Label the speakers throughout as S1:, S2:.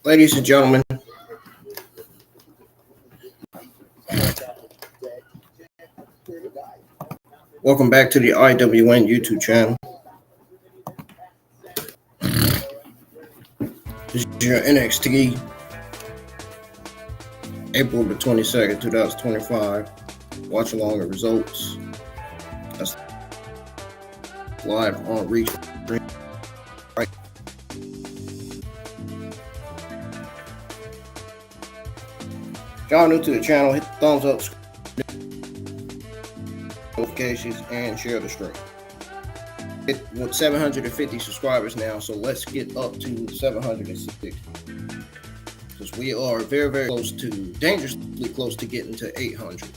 S1: Ladies and gentlemen, welcome back to the IWN YouTube channel. This is your NXT, April the 22nd, 2025. Watch along the results. That's live on Reach. Right. If y'all new to the channel, hit the thumbs up, notifications, and share the stream. With 750 subscribers now, so let's get up to 760. Because we are very, very close to, dangerously close to getting to 800.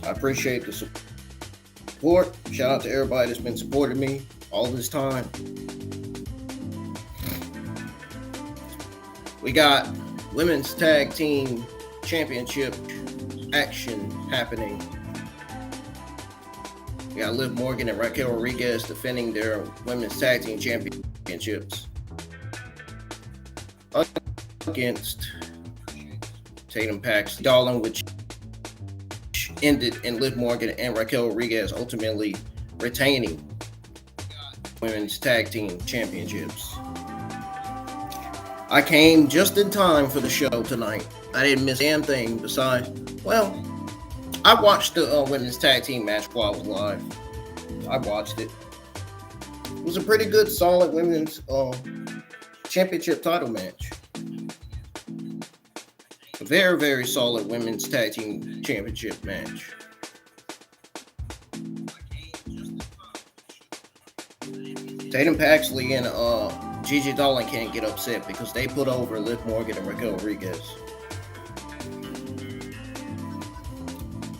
S1: I appreciate the support. Shout out to everybody that's been supporting me all this time. We got Women's Tag Team Championship action happening. We got Liv Morgan and Raquel Rodriguez defending their Women's Tag Team Championships against Tatum Paxley Darling, which ended in Liv Morgan and Raquel Rodriguez ultimately retaining Women's Tag Team Championships. I came just in time for the show tonight. I didn't miss a damn thing besides, well, I watched the Women's Tag Team match while I was live. I watched it. It was a pretty good, solid Women's Championship title match. A very, very solid Women's Tag Team Championship match. Tatum Paxley and Gigi Dolan can't get upset because they put over Liv Morgan and Raquel Rodriguez.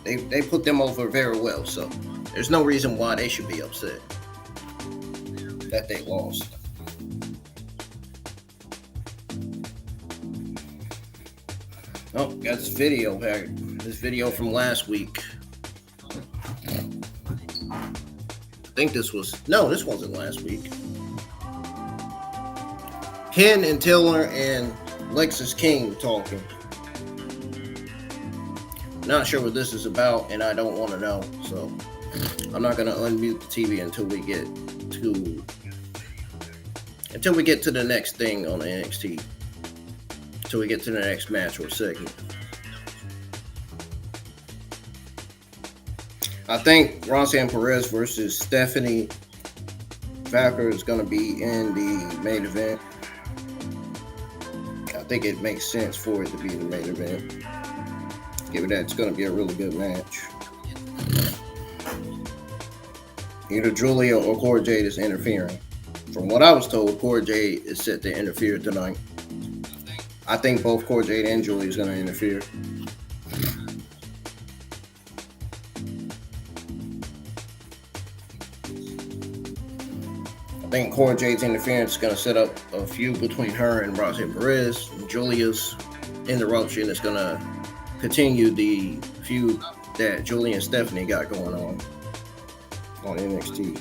S1: They put them over very well, so there's no reason why they should be upset that they lost. Oh, got this video back. This video from last week. I think this wasn't last week. Ken and Taylor and Lexis King talking. Not sure what this is about, and I don't want to know, so I'm not going to unmute the TV until we get to the next thing on NXT, until we get to the next match or segment. I think Roxanne Perez versus Stephanie Vaquer is going to be in the main event. I think it makes sense for it to be the main event. Given that it's going to be a really good match. Either Julia or Cora Jade is interfering. From what I was told, Cora Jade is set to interfere tonight. I think both Cora Jade and Julia is going to interfere. think Cora Jade's interference is going to set up a feud between her and Roxanne Perez. Julia's interruption is going to continue the feud that Julia and Stephanie got going on NXT.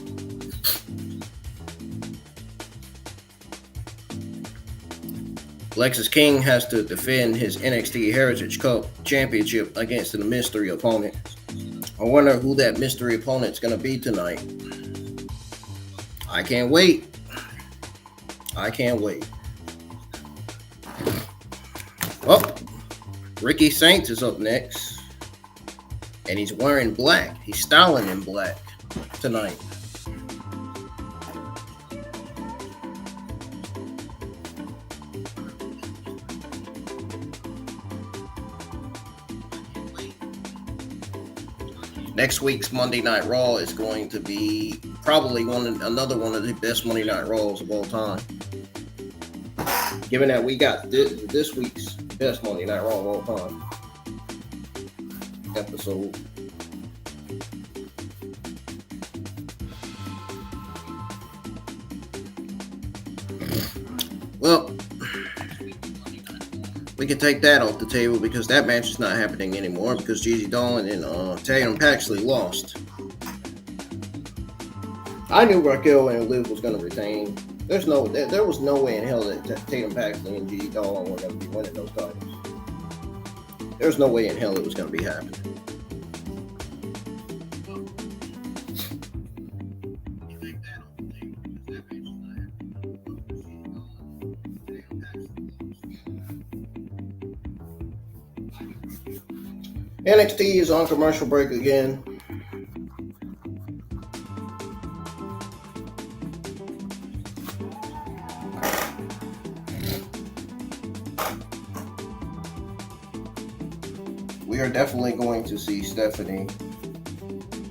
S1: Lexis King has to defend his NXT Heritage Cup Championship against a mystery opponent. I wonder who that mystery opponent's going to be tonight. I can't wait. Well, Ricky Saints is up next. And he's wearing black. He's styling in black tonight. Next week's Monday Night Raw is going to be probably another one of the best Monday Night Raws of all time. Given that we got this week's best Monday Night Raw of all time episode. Well, we can take that off the table because that match is not happening anymore because Gigi Dolan and Tatum Paxley lost. I knew Raquel and Liv was going to retain. There was no way in hell that Tatum Paxley and Gigi Dolan were going to be winning those titles. There's no way in hell it was going to be happening. NXT is on commercial break again. We are definitely going to see Stephanie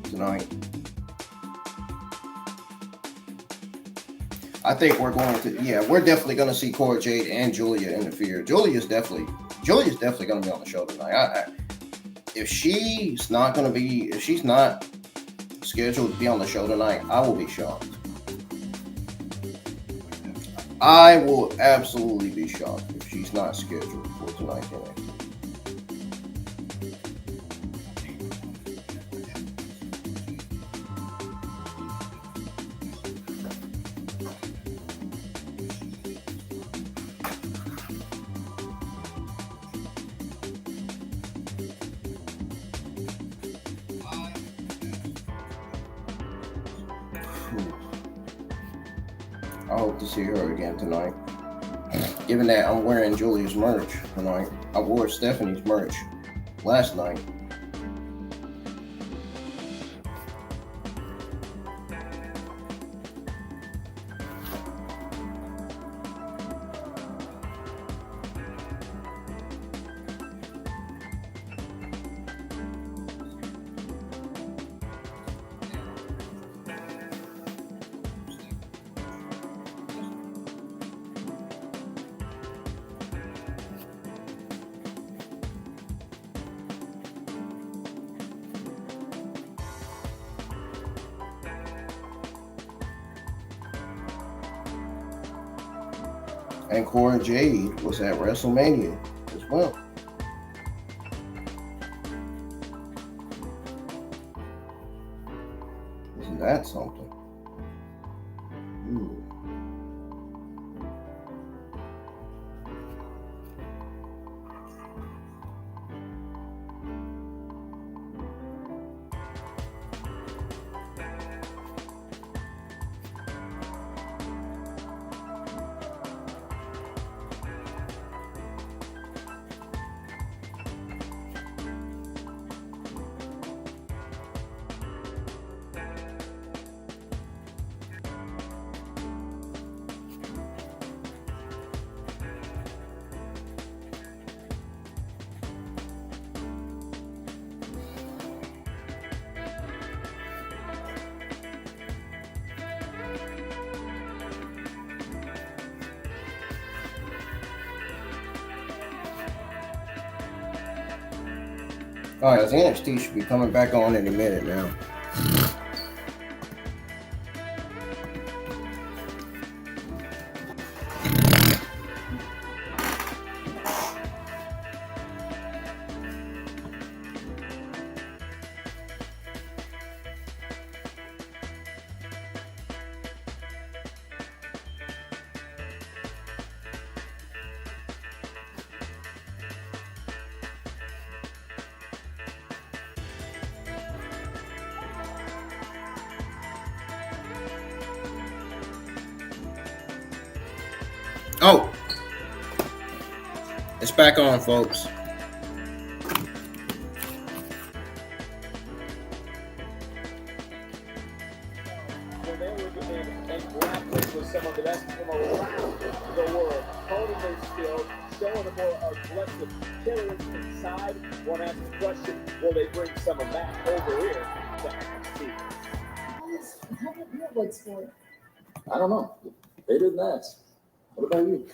S1: tonight. I think we're definitely going to see Cora Jade and Julia interfere. Julia's definitely going to be on the show tonight. If she's not scheduled to be on the show tonight, I will be shocked. I will absolutely be shocked if she's not scheduled for tonight's NXT. I hope to see her again tonight. Given that I'm wearing Julia's merch tonight, I wore Stephanie's merch last night. And Cora Jade was at WrestleMania as well. Isn't that something? All right, NXT should be coming back on in a minute now. Oh, it's back on, folks.
S2: Some of the best from around the world, honing their skills, showing a more aggressive killer inside. One asks the question, will they bring some of that over here to NXT?
S3: How did your blood sport?
S4: I don't know. They didn't ask. What about you?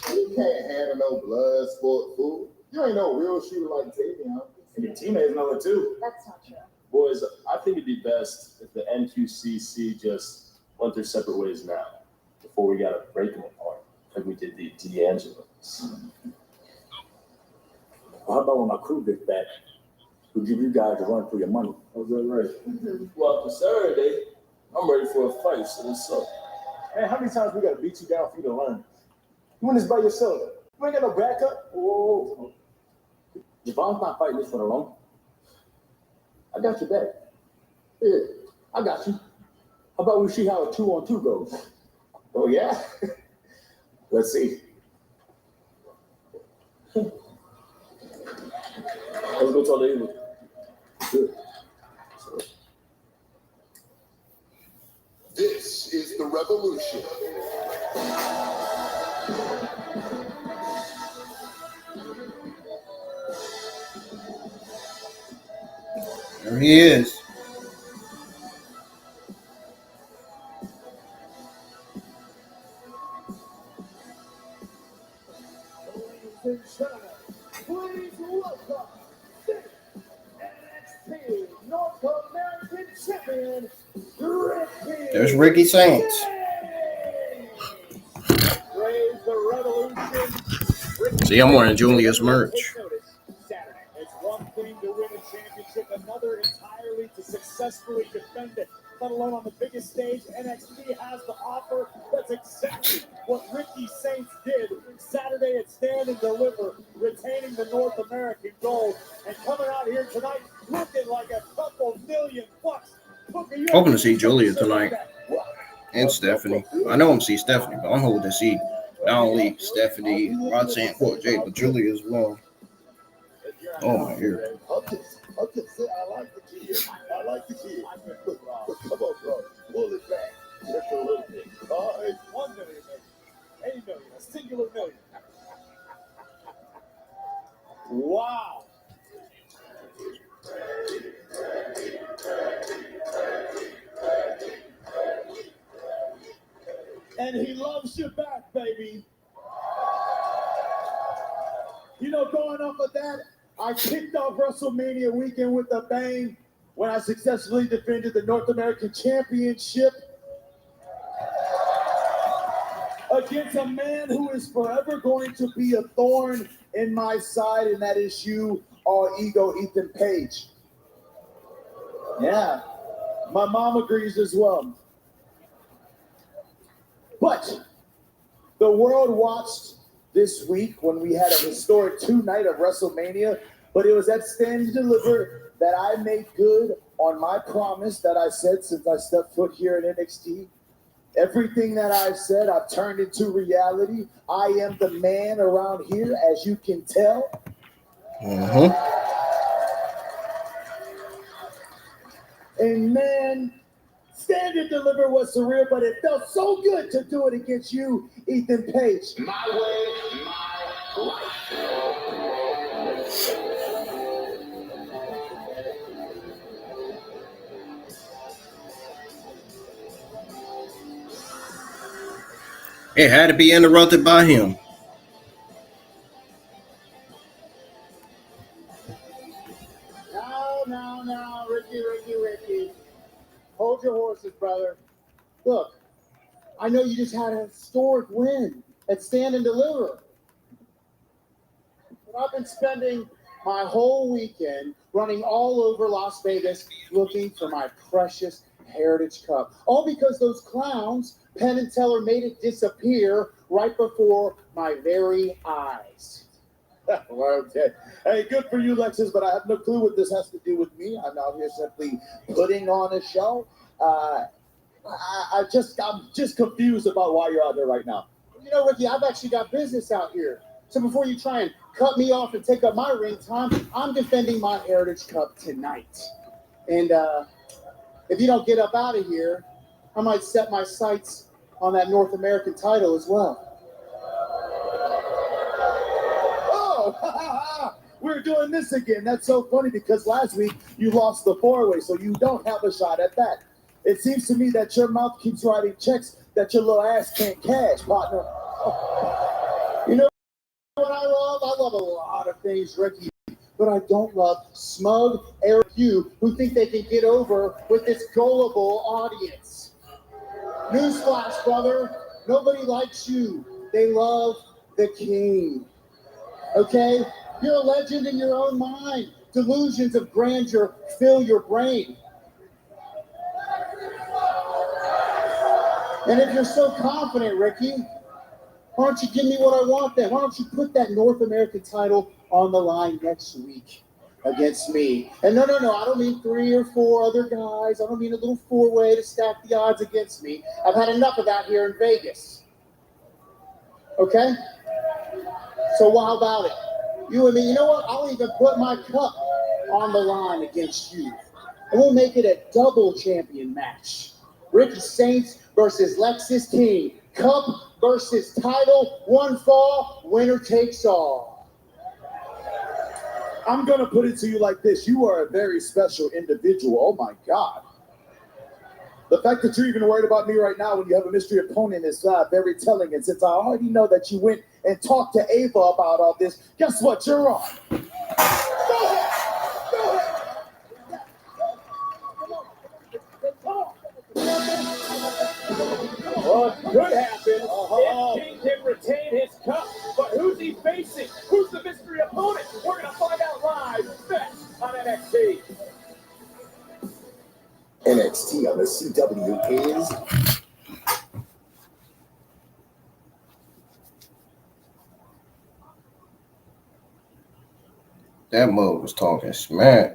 S5: You can't handle no blood sport food. You ain't no real shooter like Tavion.
S4: And your teammates know it too.
S3: That's not true.
S4: Boys, I think it'd be best if the NQCC just went their separate ways now, before we gotta break them apart, like we did the D'Angelos.
S6: Well, how about when my crew gets back? We'll give you guys a run for your money.
S4: How's that right? Well, for Saturday, I'm ready for a fight, so what's up?
S6: Man, how many times we gotta beat you down for you to learn? You win this by yourself. You ain't got no backup. Whoa. Javon's not fighting this one alone. I got your back. Yeah, I got you. How about we see how a 2-on-2 goes?
S4: Oh, yeah?
S6: Let's see.
S4: Let's go talk to Ava.
S6: Good.
S5: This is the revolution.
S1: There he is.
S2: Please welcome NXT North American Champion, Ricky.
S1: There's Ricky Saints.
S2: Praise the revolution.
S1: See, I'm wearing Julius merch.
S2: Saturday. It's one thing to win a championship, another entirely to successfully defend it. Let alone on the biggest stage NXT has to offer. That's exactly what Ricky Saints did Saturday at Stand and Deliver, retaining the North American gold and coming out here tonight looking like a couple $1 million.
S1: Hoping to see Julia tonight and Stephanie. I know I'm see Stephanie, but I'm hoping to see not only Stephanie, Roxanne, Court J, but Julia as well. Oh my ear.
S5: I like the kid. I like the kid. Come on, bro. Pull it back just a little bit. All right.
S2: 1 million, baby. 8 million, a singular million. Wow. And he loves you back, baby. You know, going off of that, I kicked off WrestleMania weekend with a bang when I successfully defended the North American Championship against a man who is forever going to be a thorn in my side, and that is you, all ego Ethan Page. Yeah, my mom agrees as well. But the world watched this week when we had a historic 2-night of WrestleMania, but it was at Stand and Deliver that I made good on my promise that I said since I stepped foot here at NXT. Everything that I've said, I've turned into reality. I am the man around here, as you can tell. And man, Stand and Deliver was surreal, but it felt so good to do it against you, Ethan Page.
S5: My way, my life.
S1: It had to be interrupted by him.
S2: Now, Ricky. Hold your horses, brother. Look, I know you just had a historic win at Stand and Deliver. But I've been spending my whole weekend running all over Las Vegas looking for my precious Heritage Cup. All because those clowns, Penn and Teller, made it disappear right before my very eyes. Okay. Hey, good for you, Lexus, but I have no clue what this has to do with me. I'm out here simply putting on a show. I'm just confused about why you're out there right now. You know, Ricky, I've actually got business out here. So before you try and cut me off and take up my ring time, I'm defending my Heritage Cup tonight. And if you don't get up out of here, I might set my sights on that North American title as well.
S6: Oh, we're doing this again. That's so funny because last week you lost the 4-way, so you don't have a shot at that. It seems to me that your mouth keeps writing checks that your little ass can't cash, partner. Oh. You know what I love? I love a lot of things, Ricky, but I don't love smug, arrogant you who think they can get over with this gullible audience. Newsflash, brother. Nobody likes you. They love the king. Okay? You're a legend in your own mind. Delusions of grandeur fill your brain. And if you're so confident, Ricky, why don't you give me what I want then? Why don't you put that North American title on the line next week against me? And no, I don't mean 3 or 4 other guys. I don't mean a little 4-way to stack the odds against me. I've had enough of that here in Vegas. Okay? So how about it? You and me, you know what? I'll even put my cup on the line against you. And we'll make it a double champion match. Ricky Saints versus Lexis King. Cup versus title. 1 fall, winner takes all.
S5: I'm going to put it to you like this. You are a very special individual. Oh, my God. The fact that you're even worried about me right now when you have a mystery opponent is very telling. And since I already know that you went and talked to Ava about all this, guess what? You're on. Go ahead. Go ahead.
S6: What could happen if King can retain his cup? But who's he facing? Who's the mystery opponent? We're going to find out live next on NXT.
S5: NXT on the CW is...
S1: That mug was talking smack.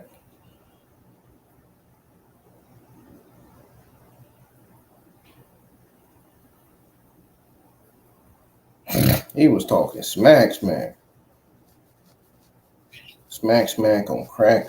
S1: He was talking smack. Smack on crack.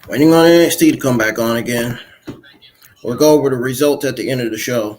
S1: Waiting on NXT to come back on again. We'll go over the results at the end of the show.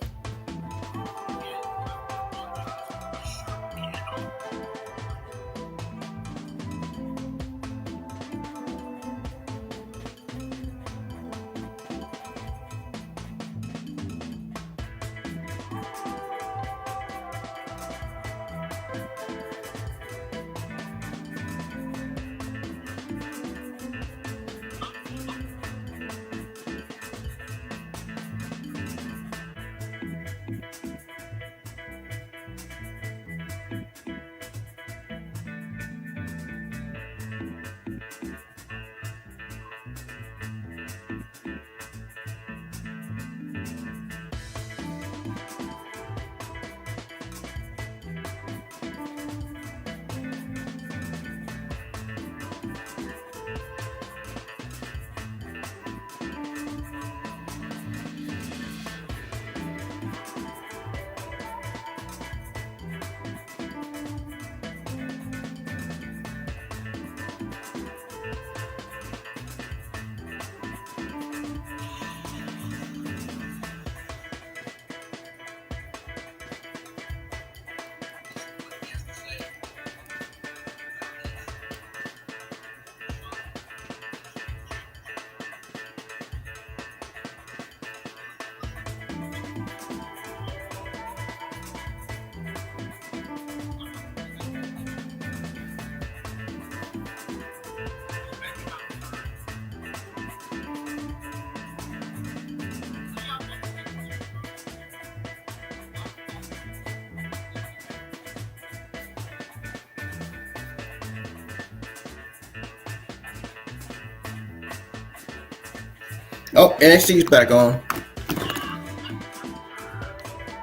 S1: Oh, NXT's back on.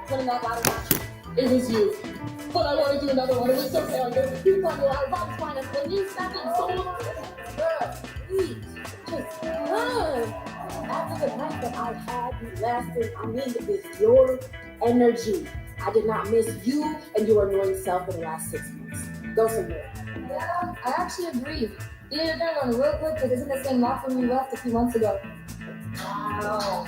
S3: Winning that ladder match, it was you. But I want to do another one. It was so fair. There's people on the ladder. Bob's fine. When you stepped in, so please, just after the night that I had you lasted, I mean, it is your energy. I did not miss you and your annoying self in the last 6 months. Go somewhere. Yeah, I actually agree. The internet on real quick because isn't the same locker room you left a few months ago. Wow.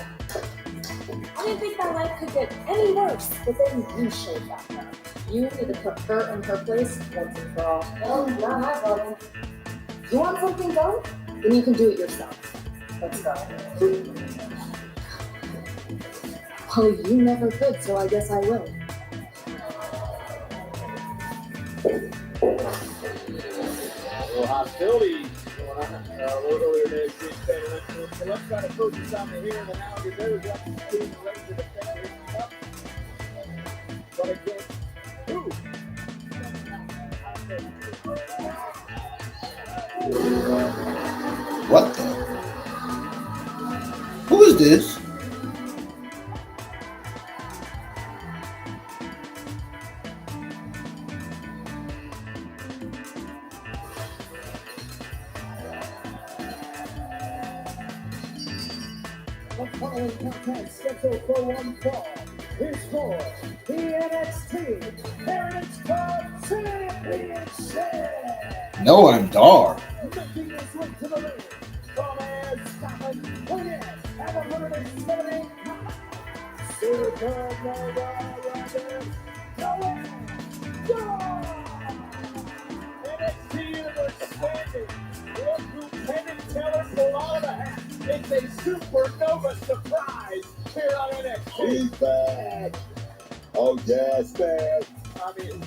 S3: I didn't think my life could get any worse, but then you showed back up. You need to put her in her place once and for all. No, not my problem. You want something done? Then you can do it yourself. Let's go. Well, you never could, so I guess I will.
S6: A little hostility going on a little earlier today. So let's try to focus on the here and the now. Because there was one team ready to defend his cup. But again, who?
S1: What the? Who is this?
S2: The following contest scheduled for one fall is for the NXT Heritage Cup Championship.
S1: No, I'm dark.
S2: Making his way to the ring from Scotland, who is at 178 pounds. Supernova Riders, NXT Universe standing. Look who Penn Teller pulled out of the hat. It's a supernova surprise here on NXT.
S5: He's back. Oh, yes, man.
S6: I mean,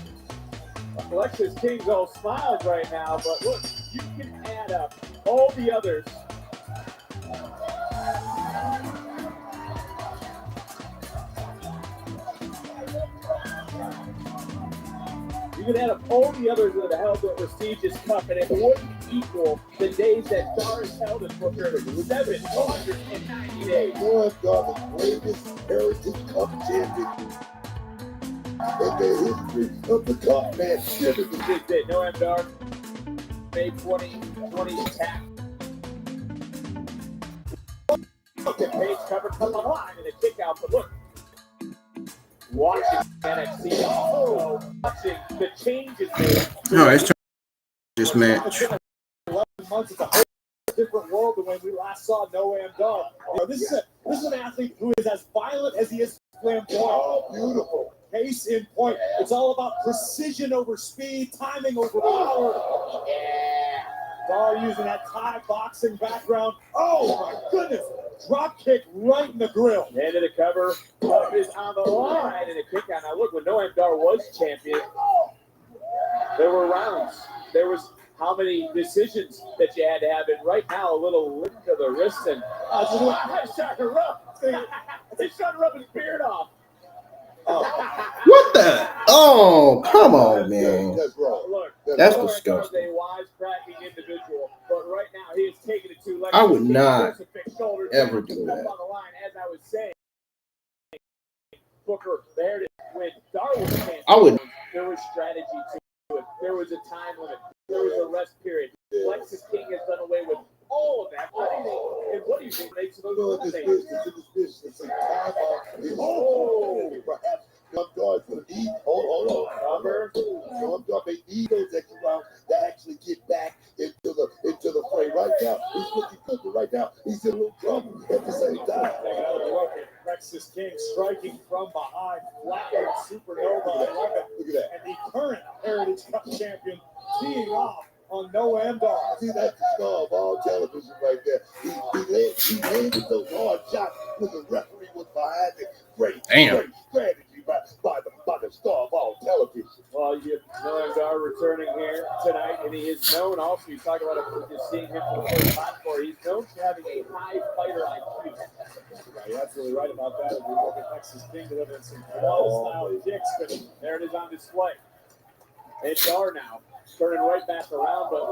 S6: Alexis King's all smiles right now, but look, you can add up all the others. You can add up all the others that have held the prestigious cup, and it wouldn't equal the days that Doris held it for her. It was evident 190 days.
S5: One God, the greatest Heritage Cup champion in the history of the cup, man.
S6: This is it. No MDR. May 2020 attack. The page cover come on the line and a kick out, but look. Watching NXT, watching the changes made.
S1: All right, it's time this match.
S2: 11 months, it's a whole different world than when we last saw No Am Dog. This is an athlete who is as violent as he is flamboyant.
S5: Oh, beautiful.
S2: Case in point, it's all about precision over speed, timing over power. Yeah. Dar using that Thai boxing background. Oh my goodness. Drop kick right in the grill.
S6: End of the cover. Cup is on the line and a kick out. Now look, when Noam Dar was champion, there were rounds. There was how many decisions that you had to have. And right now, a little lick to the wrist and he's trying to rub his beard off.
S1: What the? Oh, come on, man.
S5: That's wrong.
S6: Look,
S1: That's
S6: Noam
S1: disgusting.
S6: Dar is a wisecracking individual, but right now he is taking it to
S1: I would not ever do that.
S6: On the line, as I was saying, Booker, there it is. When Dar was champion,
S1: I would.
S6: there was strategy to it. There was a time limit. There was a rest period. Alexis King has done away with all of that. What do you think makes those
S5: This business is a time out. Perhaps some guards will need. Hold on.
S6: Cover.
S5: Some guards may need those extra rounds to actually get back into the fray. Right now, he's looking good, but right now he's in a little trouble at the same time.
S2: Alexis King striking from behind, flattening Supernova 11.
S5: Look at that.
S2: And the current Heritage Cup champion teeing off on No Am Dog.
S5: See, that's the star of all television right there. He landed those hard shots when the referee was behind it. Great strategy by the star of all television.
S6: Well, you have Noam Dar returning here tonight, and he is known also, you talk about it, just seeing him for the first time for, he's known for having a high fighter IQ.
S2: You're absolutely right about that. If we look at Alexis King delivering some style kicks, but
S6: There it is on display. And Dar now turning right back around, but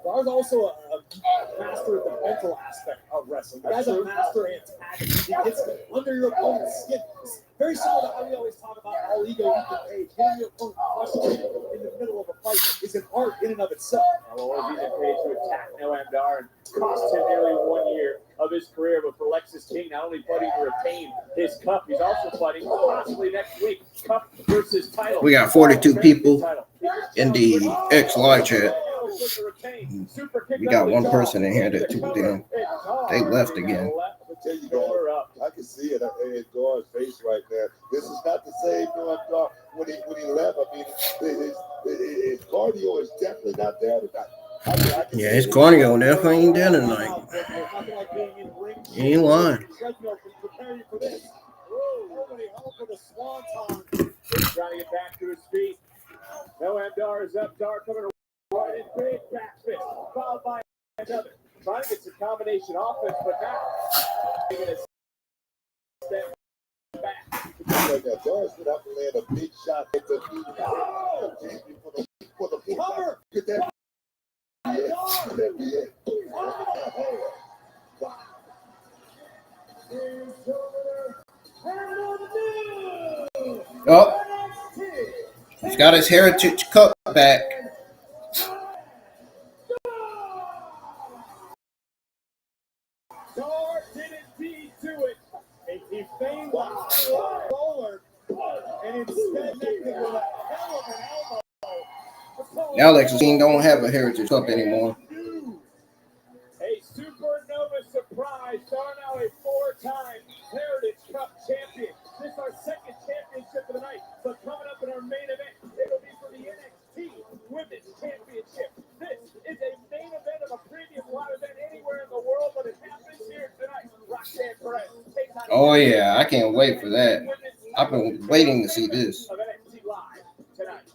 S2: Dar's also a
S5: master of the mental aspect of wrestling. The guy's a master antagonist. He gets under your opponent's skin. It's very similar to how we always talk about all ego, equal page. Getting your opponent frustrated in the middle of a fight is an art in and of itself.
S7: Well, it was even paid to attack Noam Dar and cost him nearly 1 year of his career. But for Lexus King, not only fighting to retain his cup, he's also fighting possibly next week, cup versus title.
S1: We got 42 people in the X live chat. We got one person in here that took them. They left again.
S8: I can see it in Dar's face right there. This is not the same Noam Dar when he left. I mean, his cardio is definitely not there tonight.
S1: Yeah, his cardio definitely ain't there tonight. He ain't lying.
S7: Trying to get back to his feet. Noam Dar is up. Dar coming right in, big back fist, followed by another. Trying to get some combination offense, but now taking a step back.
S8: Dar's would have to land a big shot at the for the cover. Get that.
S1: Oh, he's got his Heritage Cup back.
S7: Dar didn't beat to it. He feigned the high roller and instead connected with a hell of an elbow.
S1: Now Lexus King don't have a Heritage Cup anymore.
S7: A supernova surprise. Dar now a 4-time Heritage Cup champion. This is our second championship of the night, but coming up in our main event, it'll be for the NXT Women's Championship. This is a main event of a previous live event anywhere in the world, but it happens here tonight. Roxanne Perez takes on
S1: Oh yeah, I can't wait for that. I've been waiting to see this.
S7: of NXT Live tonight.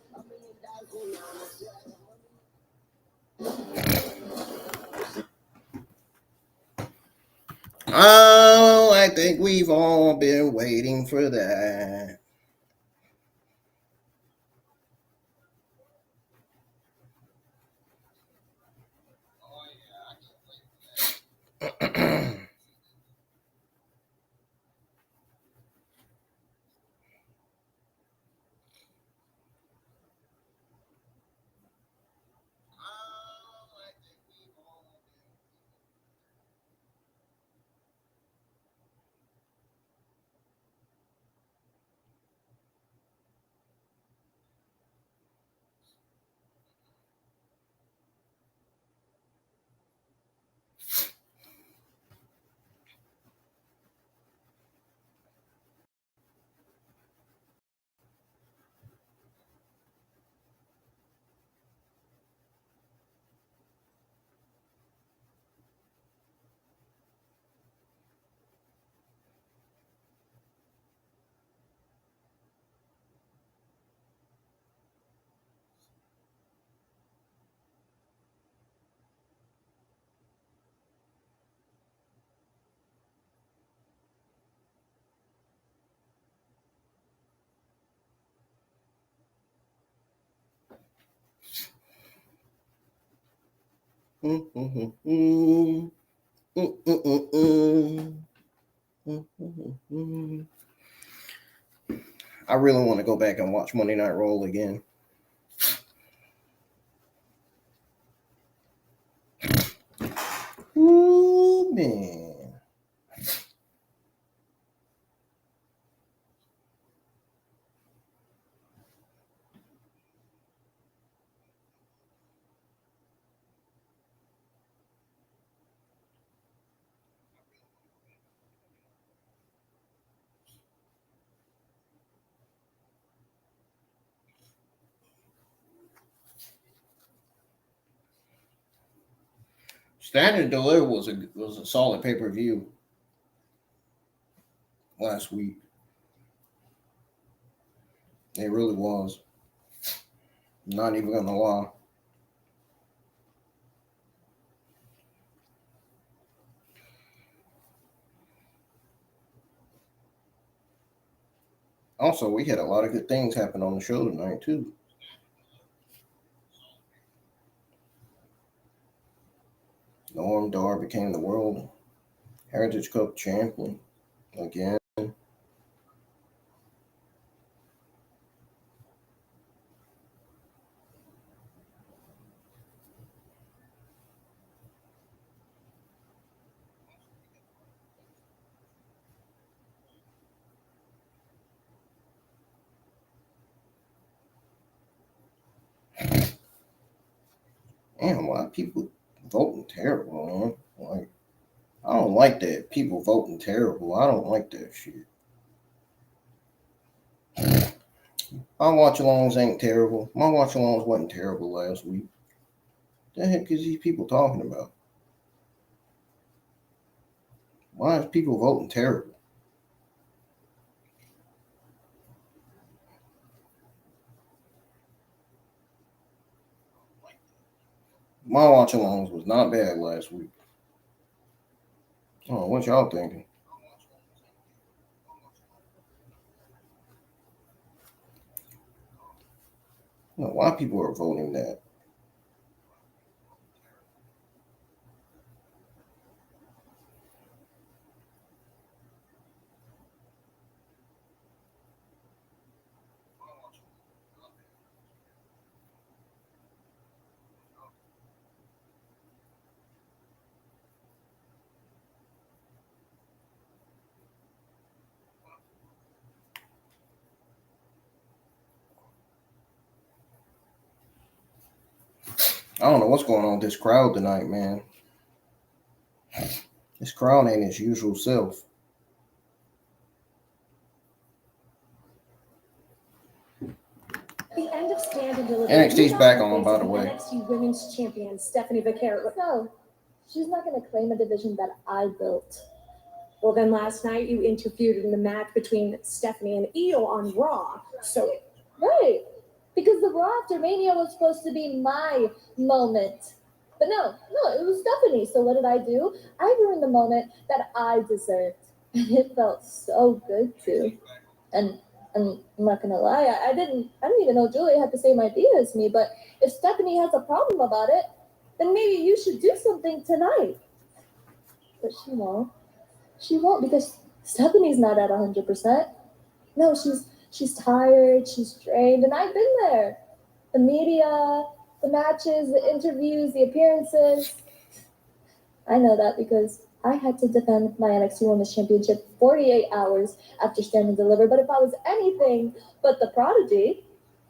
S1: Oh, I think we've all been waiting for that. I really want to go back and watch Monday Night Raw again. Ooh, man. Stand and Deliver was a solid pay-per-view last week. It really was. Not even gonna lie. Also, we had a lot of good things happen on the show tonight too. Norm Dar became the World Heritage Cup champion again. Damn, why people voting terrible, man? Like, I don't like that. People voting terrible. I don't like that shit. My watch-alongs ain't terrible. My watch-alongs wasn't terrible last week. What the heck is these people talking about? Why is people voting terrible? My watch-alongs was not bad last week. Oh, what y'all thinking? I don't know why people are voting that. I don't know what's going on with this crowd tonight, man. This crowd ain't its usual self.
S9: The end of Stand and Deliver.
S1: NXT's back on, by the way.
S9: NXT Women's Champion Stephanie Vaquero. No, she's not going to claim a division that I built. Well, then last night you interfered in the match between Stephanie and Io on Raw. So, right. Because the Raw after Mania was supposed to be my moment. But no, it was Stephanie. So what did I do? I ruined the moment that I deserved. And it felt so good too. And I'm not gonna lie, I didn't even know Julia had the same idea as me, but if Stephanie has a problem about it, then maybe you should do something tonight. But she won't. She won't because Stephanie's not at 100%. No, she's tired, she's drained, and I've been there. The media, the matches, the interviews, the appearances. I know that because I had to defend my NXT Women's Championship 48 hours after Stand and Deliver. But if I was anything but the prodigy,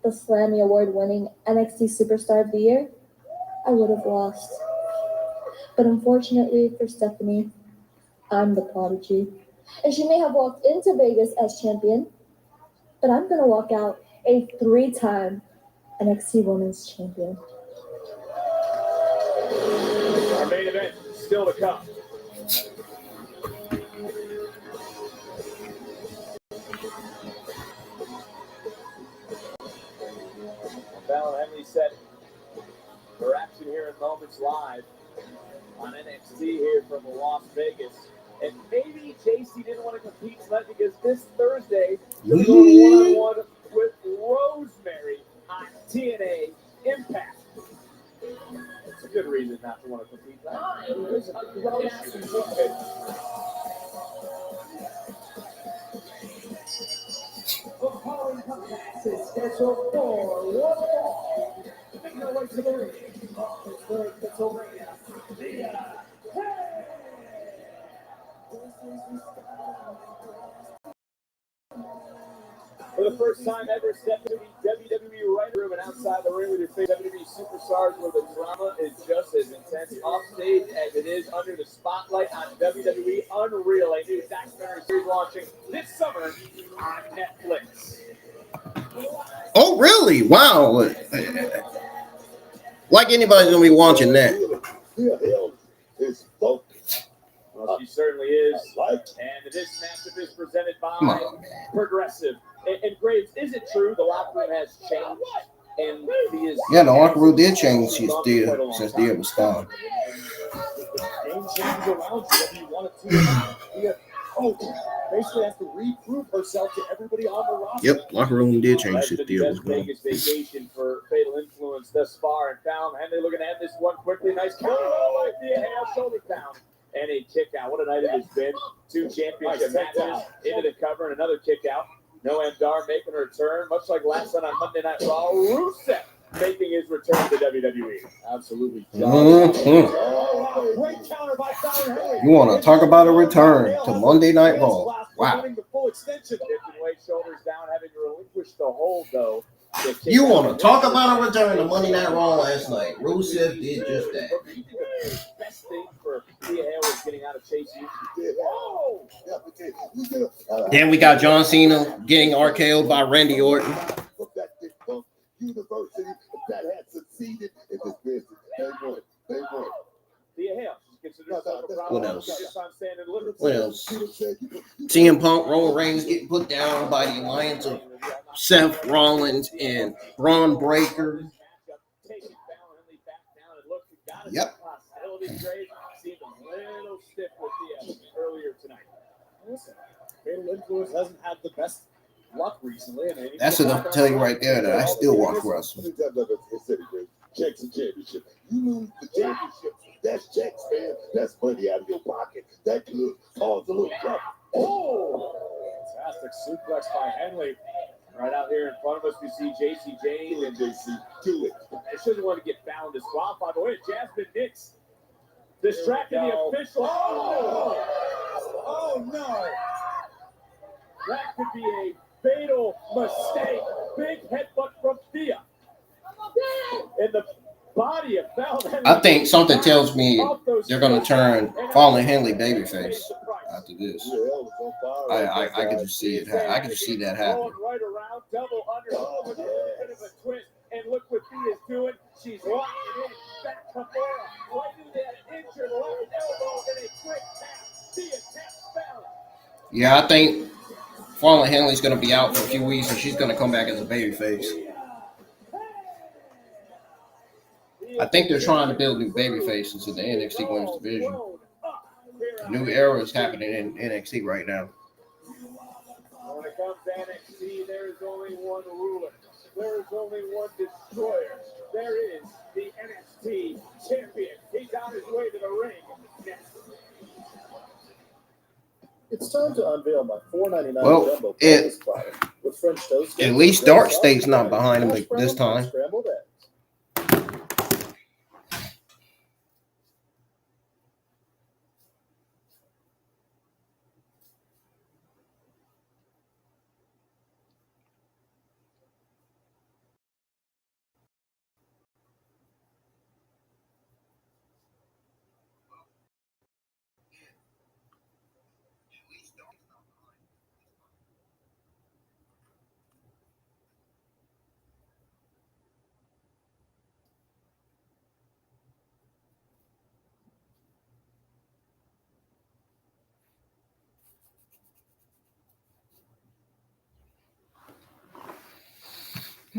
S9: the Slammy Award-winning NXT Superstar of the Year, I would have lost. But unfortunately for Stephanie, I'm the prodigy. And she may have walked into Vegas as champion, but I'm going to walk out a 3-time NXT Women's Champion.
S7: Our main event still to come. Val and Emily said we're action here in moments live on NXT here from Las Vegas. And maybe JC didn't want to compete tonight because this Thursday she'll be going one-on-one with Rosemary on TNA Impact. It's a good reason not to want to compete tonight.
S2: The following contest is scheduled for one fall. Making her way to the ring from Pittsburgh, Pennsylvania, Leah. Hey!
S7: For the first time ever, step into the WWE writing room and outside the ring with your favorite WWE superstars where the drama is just as intense off stage as it is under the spotlight on WWE Unreal, a new documentary series launching this summer on Netflix.
S1: Oh, really? Wow. Like anybody's going to be watching that.
S8: Who the hell is focused?
S7: Well, she certainly is.
S8: Like,
S7: And this matchup is presented by
S1: Come on, man.
S7: Progressive. And Graves, is it true the locker room has changed? And
S1: Yeah, the locker room did change since Dia was gone.
S6: Game changes around you whether you want it to or not. The coach basically has to reprove herself to everybody on the roster.
S1: Yep, locker room did change since Dia was
S7: Best
S1: gone.
S7: Vegas vacation for Fatal Influence. influence thus far, and found Henley looking to end this one quickly. Nice counter by Thea Hale, shoulder down, and a kick out. What a night it has been. 2 championship matches into the cover and another kick out. Noam Dar making a return, much like last night on Monday Night Raw. Rusev making his return to WWE.
S6: Absolutely.
S1: Mhm.
S2: Great counter by Fallon Henley.
S1: You want to talk about a return to Monday Night Raw? Wow.
S7: The full extension. Lifting weight, shoulders down, having relinquished the hold, though.
S1: You want to talk about a return to Monday Night Raw last night? Rusev did just that.
S7: The best thing for Thea Hale is getting out of Chase U. Oh!
S1: Then we got John Cena getting RKO'd by Randy Orton.
S8: University that had succeeded in this business. They won.
S7: Thea Hale.
S1: What else? What else? CM Punk, Roman Reigns getting put down by the alliance of Seth Rollins and Braun Breaker. Yep.
S6: Fatal Influence hasn't had the best luck recently.
S1: That's enough to tell you right there that I still watch wrestling.
S8: Checks and championship. You lose the championship. That's checks, man. That's money out of your pocket. That could cause a little trouble.
S7: Oh! Fantastic suplex by Henley. Right out here in front of us, we see JC Jane and
S8: JC. Do it.
S7: She doesn't want to get found disqualified. But wait, Jasmine Nix distracting the official.
S2: Oh no!
S7: That could be a fatal mistake. Big headbutt from Thea. In the body of Fallon.
S1: I think something tells me they're going to turn Fallon Henley babyface after this. I can just see it. I can just see that happen.
S7: Right around, double under, with a bit of a twist, and look what Thea's doing. She's locking in. Back Kimura, right into that injured left elbow, and a quick tap. Thea taps Fallon.
S1: Yeah, I think Fallon Henley's going to be out for a few weeks, and she's going to come back as a babyface. I think they're trying to build new baby faces in the NXT Women's Division. A new era is happening in NXT right now.
S7: When it comes to NXT, there is only one ruler. There is only one destroyer. There is the NXT champion. He's on his way to the ring next.
S6: It's time to unveil my $4.99
S1: Well,
S6: jumbo breakfast platter with French toast.
S1: At least Dark State's not behind him this time.
S6: Scrambled eggs.
S1: I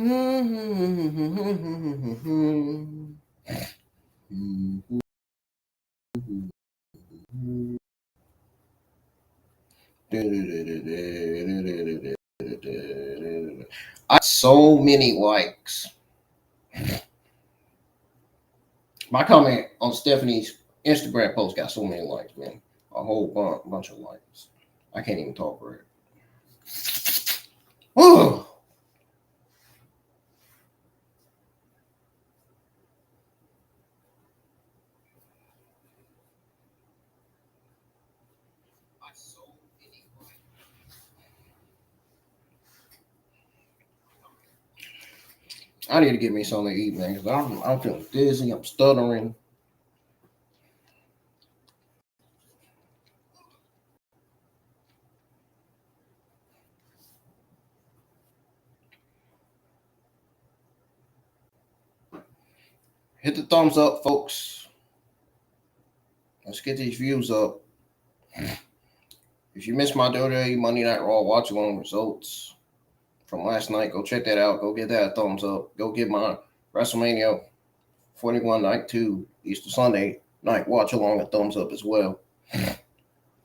S1: so many likes. My comment on Stephanie's Instagram post got so many likes, man. A whole bunch of likes. I can't even talk right. Oh. I need to get me something to eat, man, because I'm feeling dizzy. I'm stuttering. Hit the thumbs up, folks. Let's get these views up. If you missed my WWE Monday Night Raw watch-along results from last night, go check that out. Go get that a thumbs up. Go get my WrestleMania 41 Night 2 Easter Sunday night watch-along a thumbs up as well.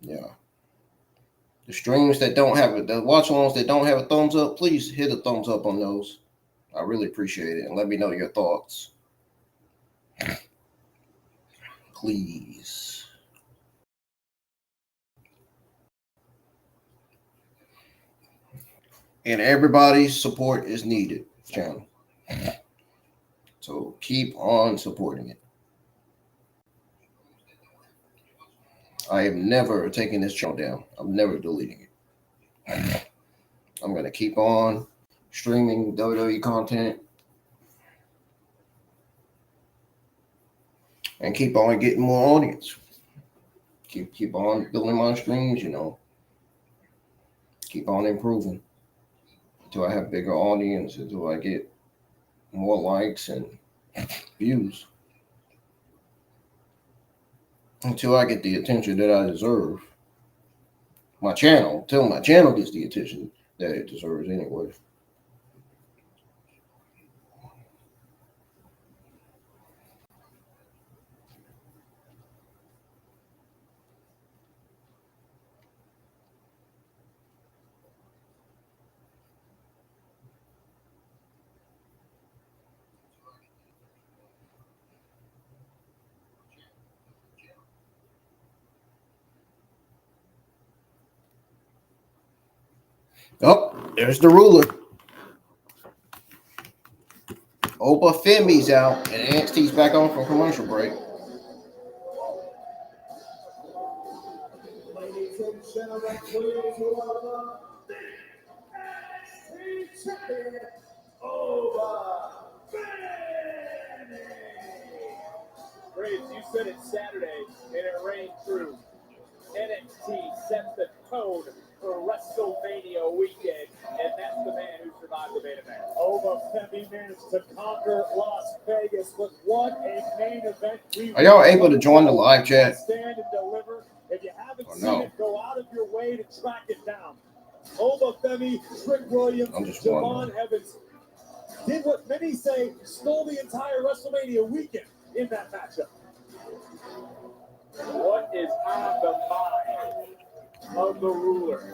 S1: Yeah. The streams that don't have it, the watch-alongs that don't have a thumbs up, please hit a thumbs up on those. I really appreciate it. And let me know your thoughts. Please. And everybody's support is needed, channel. So keep on supporting it. I am never taking this channel down. I'm never deleting it. I'm going to keep on streaming WWE content and keep on getting more audience. Keep on building my streams, you know. Keep on improving until I have bigger audience, until I get more likes and views, until I get the attention that I deserve. My channel, till my channel gets the attention that it deserves anyway. Oh, there's the ruler. Oba Femi's out, and NXT's back on from commercial break.
S2: Ladies and gentlemen, please welcome NXT champion Oba Femi.
S7: Graves, you said it Saturday, and it rang true. NXT sets the tone for WrestleMania weekend, and that's the man who survived the main event.
S2: Oba Femi managed to conquer Las Vegas, but what a main event.
S1: Are y'all able to join the live chat?
S2: Stand and deliver. If you haven't
S1: Or
S2: seen
S1: no?
S2: it, go out of your way to track it down. Oba Femi, Trick Williams,
S1: I'm just
S2: Javon
S1: wondering.
S2: Evans did what many say stole the entire WrestleMania weekend in that matchup.
S7: What is on the mind of the ruler?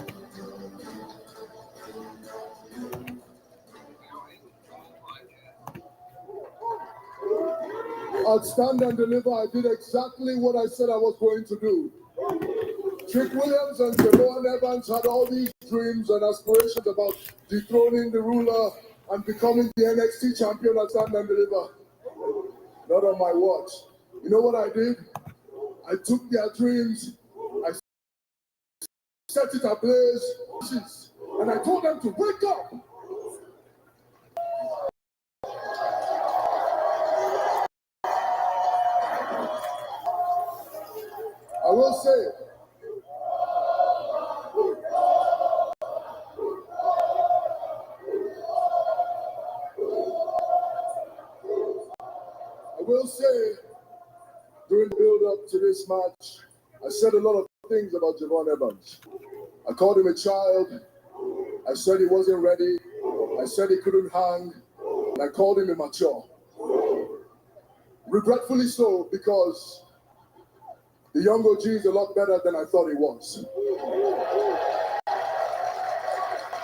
S8: I'd stand and deliver. I did exactly what I said I was going to do. Trick Williams and Javon Evans had all these dreams and aspirations about dethroning the ruler and becoming the NXT champion at stand and deliver. Not on my watch. You know what I did? I took their dreams, I set it ablaze, and I told them to wake up. I will say, during the build-up to this match, I said a lot of things about Javon Evans. I called him a child. I said he wasn't ready. I said he couldn't hang. And I called him immature. Regretfully so, because the young OG is a lot better than I thought he was.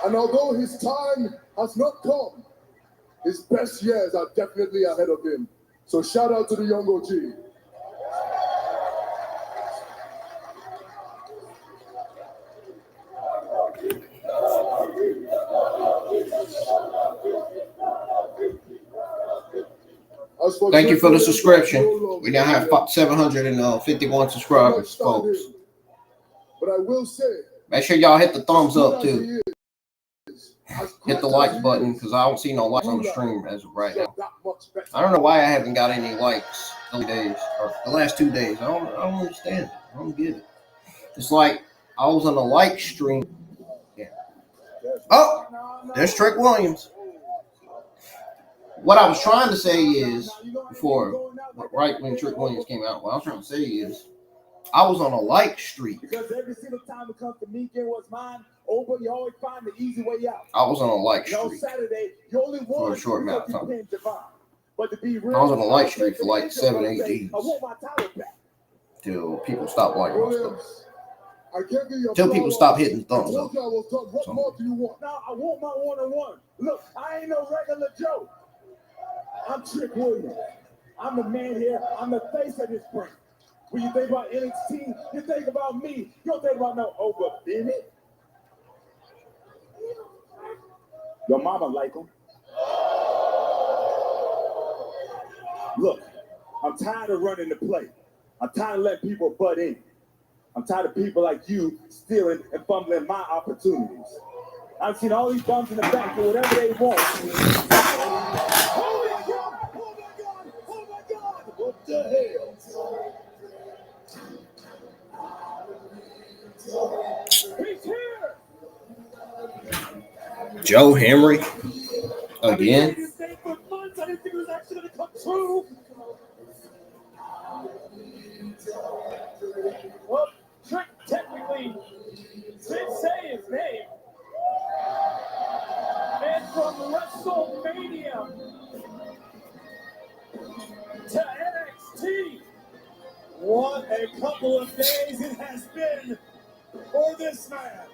S8: And although his time has not come, his best years are definitely ahead of him. So shout out to the young OG.
S1: Thank you for the subscription. We now have 751 subscribers, folks.
S8: But I will say,
S1: make sure y'all hit the thumbs up too. Hit the like button because I don't see no likes on the stream as of right now. I don't know why I haven't got any likes the last 2 days. I don't understand it. I don't get it. It's like I was on a like stream. Yeah. Oh, there's Trick Williams. What I was trying to say is, before, right when Trick Williams came out, what I was trying to say is, I was on a like streak.
S2: Because every single time it comes to me getting what's mine, Oba, you always find the easy way out.
S1: I was on a like
S2: You know,
S1: streak
S2: Saturday, you only won
S1: for a short amount of time.
S2: But to be real,
S1: I was on a like streak for like 7-8 days
S2: I want my title back.
S1: till people stopped liking my stuff.
S8: I can't give you a
S1: Tell people stop hitting the thumbs
S8: I
S1: up.
S8: told you I was done. What more do you want?
S6: Now, I want my one-on-one. Look, I ain't no regular Joe. I'm Trick Williams. I'm the man here. I'm the face of this brand. When you think about NXT, you think about me. You don't think about no Oprah Bennett. Your mama like him. Look, I'm tired of running the play. I'm tired of letting people butt in. I'm tired of people like you stealing and fumbling my opportunities. I've seen all these bums in the back for whatever they want. Oh my God! Oh my God! Oh my God!
S8: What the hell?
S6: He's here!
S1: Joe Henry
S6: I've been
S1: again.
S6: waiting to say for months. I didn't think it was actually going to come true. Well, Trick technically did say his name. And from WrestleMania to NXT, what a couple of days it has been for this man.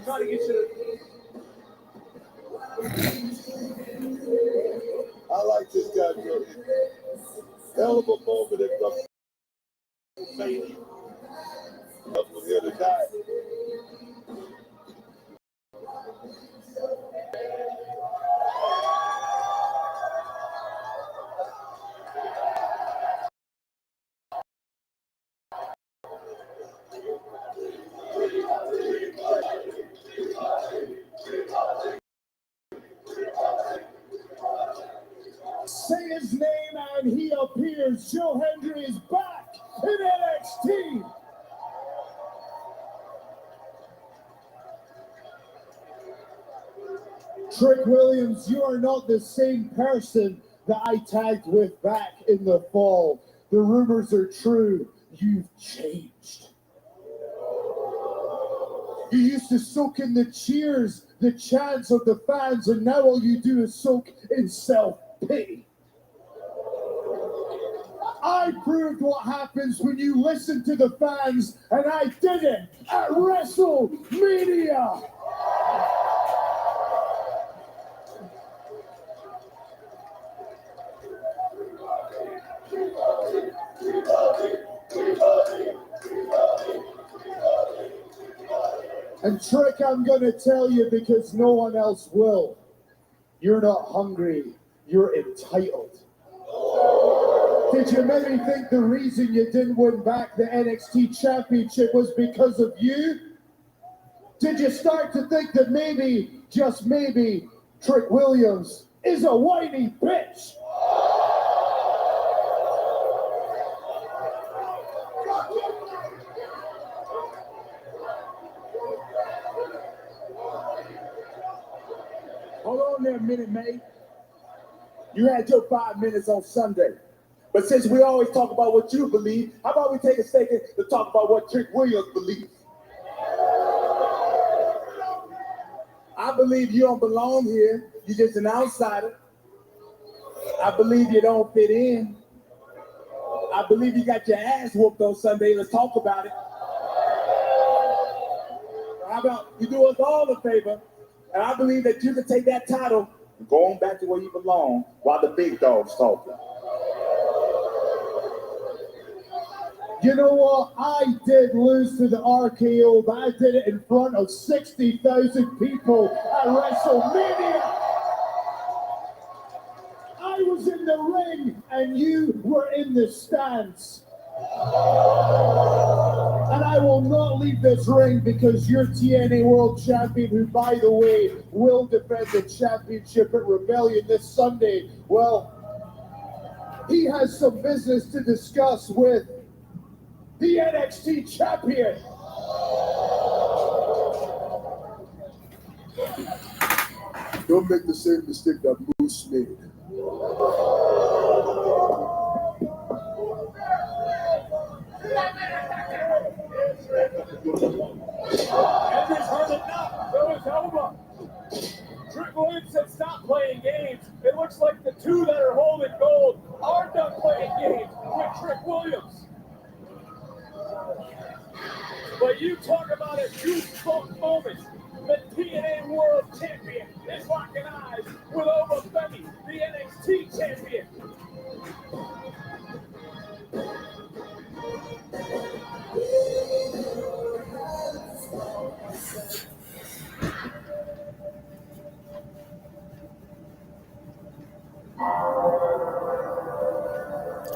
S6: Try to get you
S8: I like this guy, Joe. Hell of a moment at WrestleMania. Up from here tonight.
S6: say his name and he appears. Joe Hendry is back in NXT. Trick Williams, you are not the same person that I tagged with back in the fall. The rumors are true. You've changed. You used to soak in the cheers, the chants of the fans, and now all you do is soak in self-pity. I proved what happens when you listen to the fans, and I did it at WrestleMania. And Trick, I'm gonna tell you because no one else will. You're not hungry, you're entitled. Did you maybe think the reason you didn't win back the NXT championship was because of you? Did you start to think that maybe, just maybe, Trick Williams is a whiny bitch? Hold on there a minute, mate. You had your 5 minutes on Sunday. But since we always talk about what you believe, how about we take a second to talk about what Trick Williams believes? I believe you don't belong here. You're just an outsider. I believe you don't fit in. I believe you got your ass whooped on Sunday. Let's talk about it. How about you do us all a favor? And I believe that you can take that title and go on back to where you belong while the big dog's talking. You know what? I did lose to the RKO, but I did it in front of 60,000 people at WrestleMania. I was in the ring and you were in the stands. And I will not leave this ring because you're TNA World Champion, who, by the way, will defend the championship at Rebellion this Sunday. Well, he has some business to discuss with the NXT champion.
S8: Don't make the same mistake that Moose made.
S7: Hendry's heard enough. It was over. Trick Williams said stop playing games. It looks like the two that are holding gold are done playing games.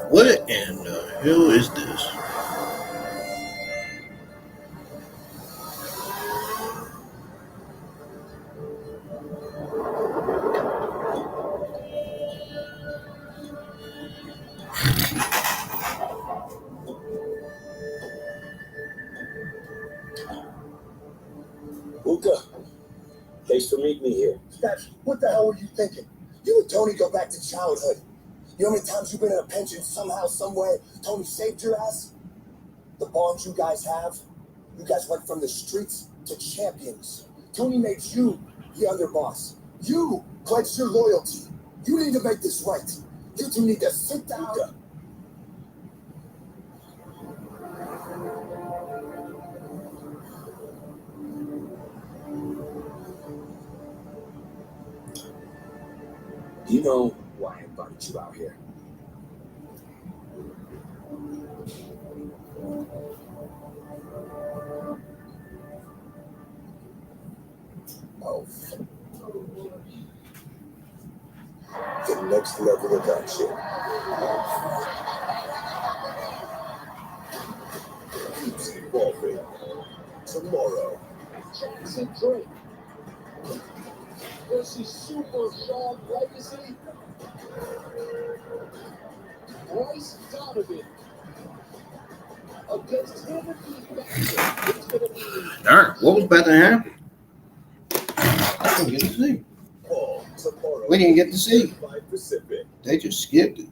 S1: What in the hell is this?
S6: Luca, thanks for meeting me here.
S5: Steph, what the hell were you thinking? You and Tony go back to childhood. You know how many times you've been in a pension somehow, someway? Tony saved your ass? The bond you guys have? You guys went from the streets to champions. Tony made you the underboss. You pledged your loyalty. You need to make this right. You two need to sit down. Luca.
S6: You know why I invited you out here.
S5: Oh. The next level of action. Keeps evolving. Tomorrow.
S2: Jackson Drake versus Super Sean Legacy. Bryce Donovan against Timothy Thatcher. It's going to be
S1: Darn, what was about to happen? I didn't get to see.
S5: Tomorrow.
S1: We didn't get to see.
S5: Pacific.
S1: They just skipped it.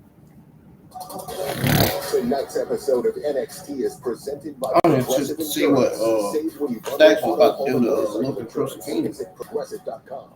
S5: Tonight's episode of NXT is presented by
S1: I wanted just to see what Stacks was about to do to Olympic Prosecution.
S5: Visit progressive.com.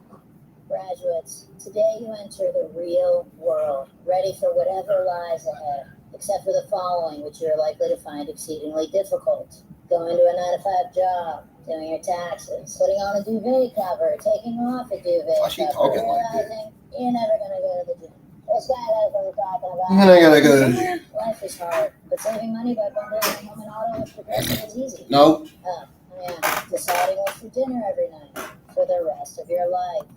S10: Graduates, today you enter the real world, ready for whatever lies ahead, except for the following, which you're likely to find exceedingly difficult. Going to a 9-to-5 job, doing your taxes, putting on a duvet cover, taking off a duvet
S1: Why she
S10: cover,
S1: talking like that?
S10: realizing you're never going to go to the gym. This guy knows what we're talking about.
S1: And I gotta go to the gym.
S10: Life is hard, but saving money by bundling your home and auto with Progressive is easy.
S1: No.
S10: Oh, yeah, deciding what's for dinner every night for the rest of your life.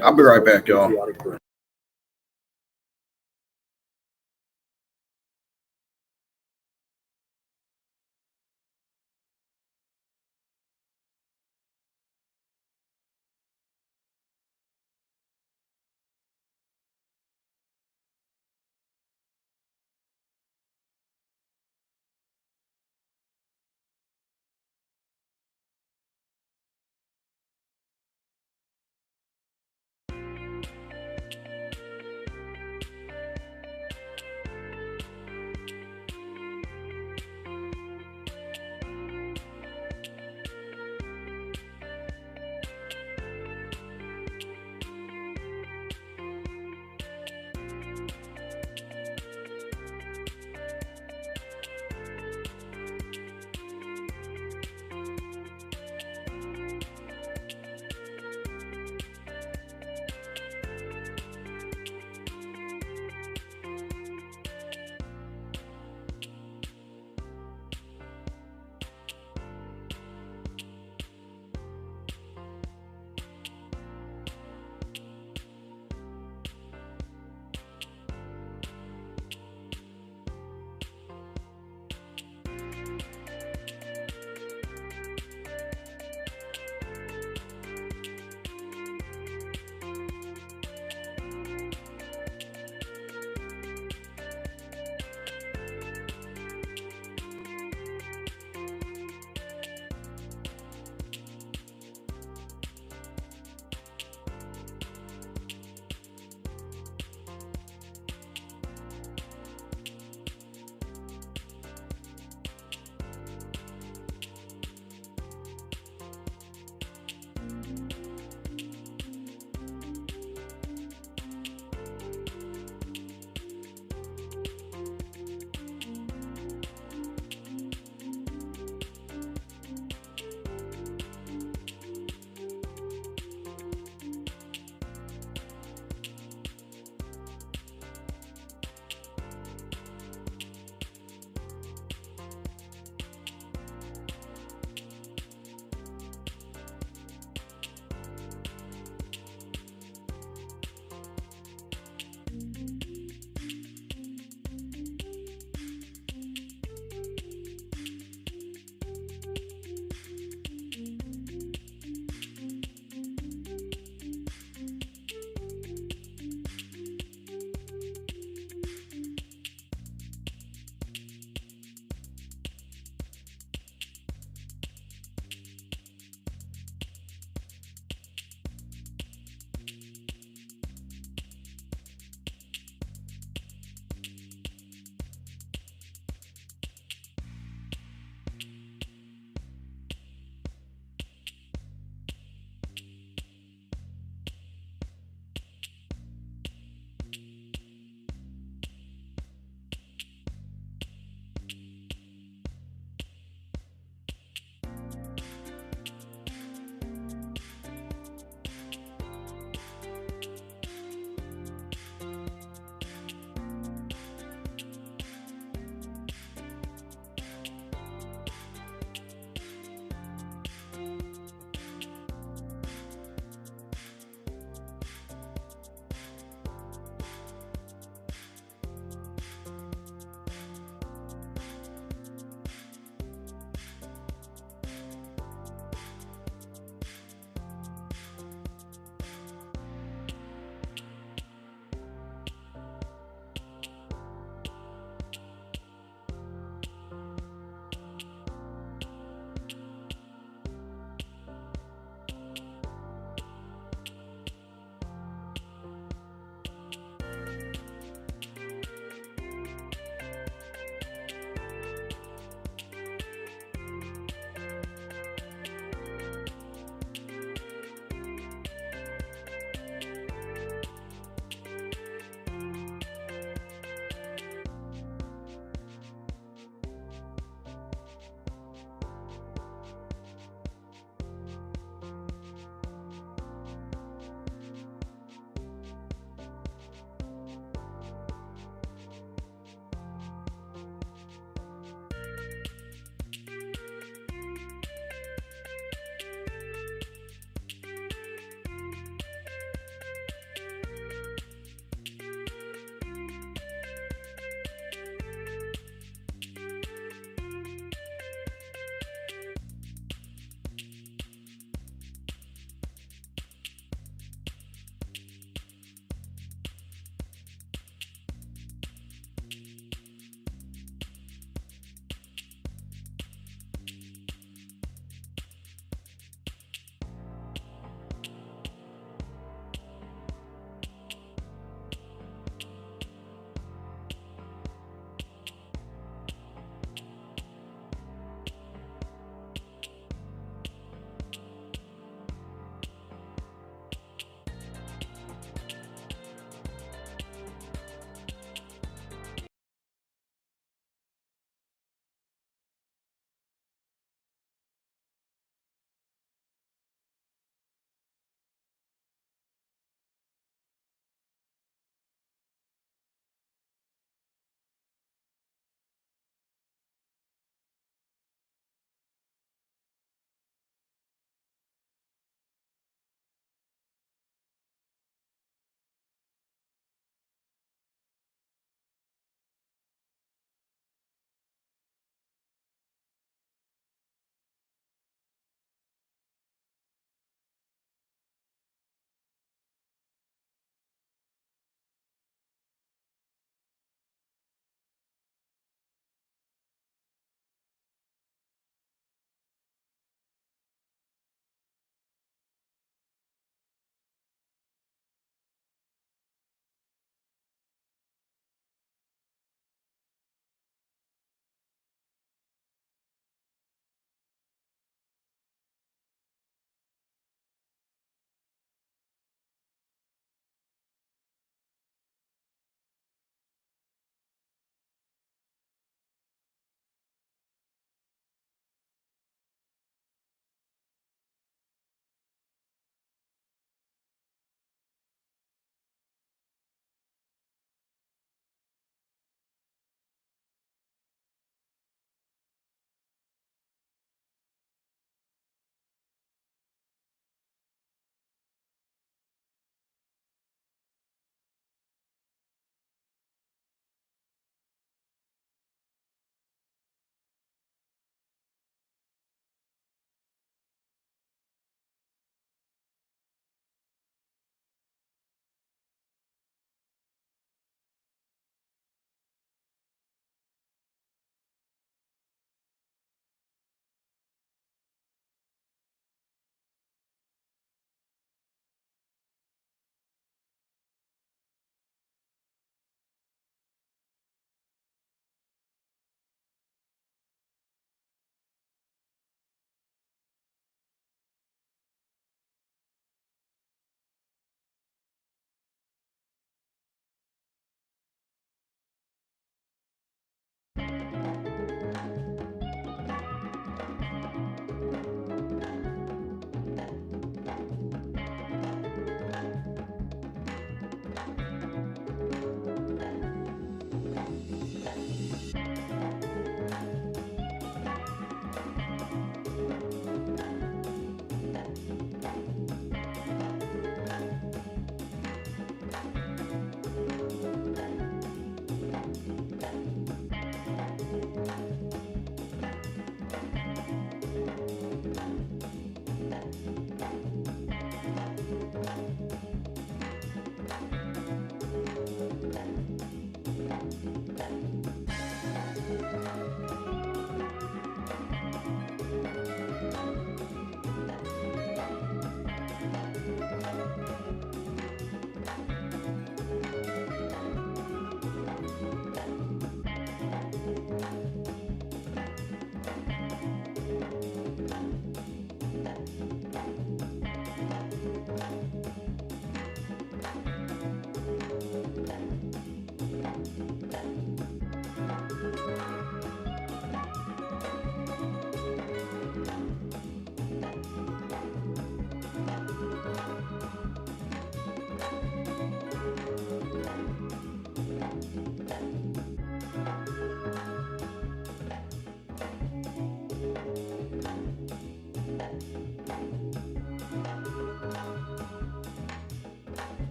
S1: I'll be right back, y'all.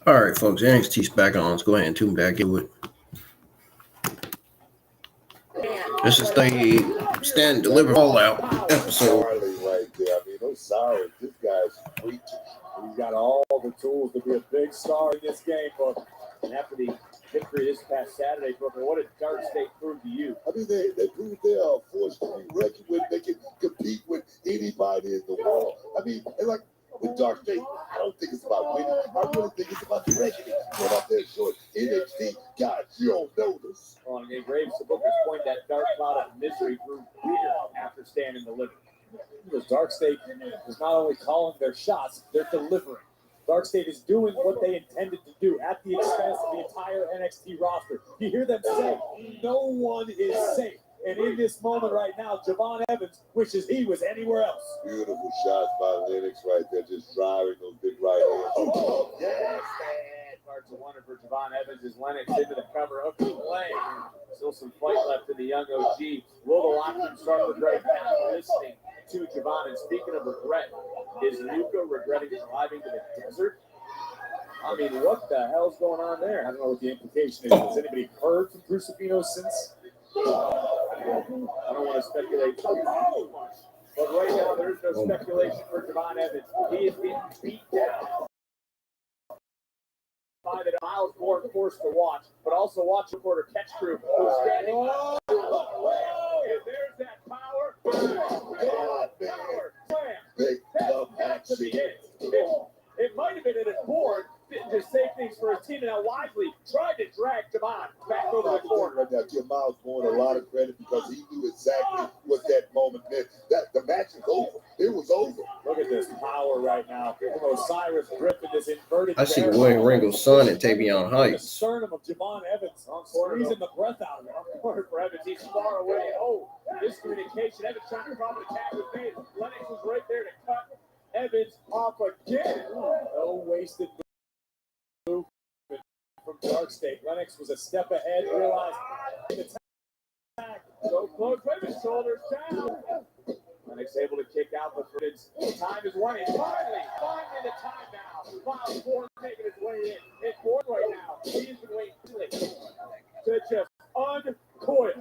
S1: All right, folks, NXT's back on. Let's go ahead and tune back into it. This is the Stand Deliver Fallout episode.
S8: Gnarly right there. I mean, no sorry. This guy's freaky.
S6: He's got all the tools to be a big star in this game, but after the victory this past Saturday, Brooklyn, what did Dark State prove to you?
S8: I mean, they proved they are a force to be reckoned with. They can compete with anybody in the world. I mean, and like with Dark State, I don't think it's about winning. I really think it's about the reckoning. What out there short NXT, God, you don't know this.
S6: On a Graves to Booker's point, that dark cloud of misery grew bigger after Stan and delivered. Because Dark State is not only calling their shots, they're delivering. Dark State is doing what they intended to do at the expense of the entire NXT roster. You hear them say, no one is safe. And in this moment right now, Javon Evans wishes he was anywhere else.
S8: Beautiful shots by Lennox right there, just driving those big right hands. Oh, yes,
S6: Parts of wonder for Javon Evans as Lennox into the cover of the leg. Still some fight left in the young OG. Will the locker room start regretting now listening to Javon? And speaking of regret, is Luka regretting driving to the desert? I mean, what the hell's going on there? I don't know what the implication is. Has anybody heard from Crucifino since? I don't want to speculate too much. But right now, there's no speculation for Javon Evans. He is being beat down by the Miles Bourne forced to watch, but also watch reporter Catch Crew who's standing. Oh, and there's that power. Power. Slam. Back to the end. It might have been in a board to save things for his team, and now Wisely tried to drag Javon back over the corner.
S8: Right now, give Miles Bourne a lot of credit because he knew exactly what that moment meant. That the match is over. It was over.
S6: Look at this power right now from Osiris Griffin, this inverted.
S1: I see William Ringo's son at Tavion
S6: The
S1: Heights.
S6: sternum of Javon Evans, squeezing the breath out of him. Corner for Evans, he's far away. Oh, miscommunication. Evans trying to drop the tag with Bates. Lennox was right there to cut Evans off again. No wasted move from Dark State. Lennox was a step ahead, realized
S7: So close with his shoulders down. Lennox able to kick out, but time is running. Finally the time now. Miles Ford making his way in. It's Ford right now. He's been waiting to just uncoil.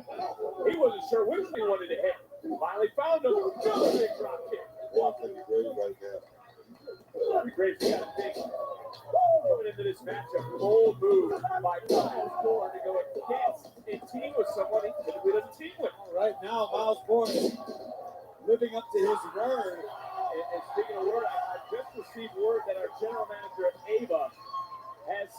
S7: He wasn't sure which one he wanted to hit. Finally found him. Another big drop kick.
S8: Walking the grave right now.
S7: Graves got a big coming into this matchup. Bold move by Miles Ford to go against and team with someone he typically doesn't team with.
S6: Right now, Miles Ford living up to his word.
S7: And speaking of word, I just received word that our general manager at Ava has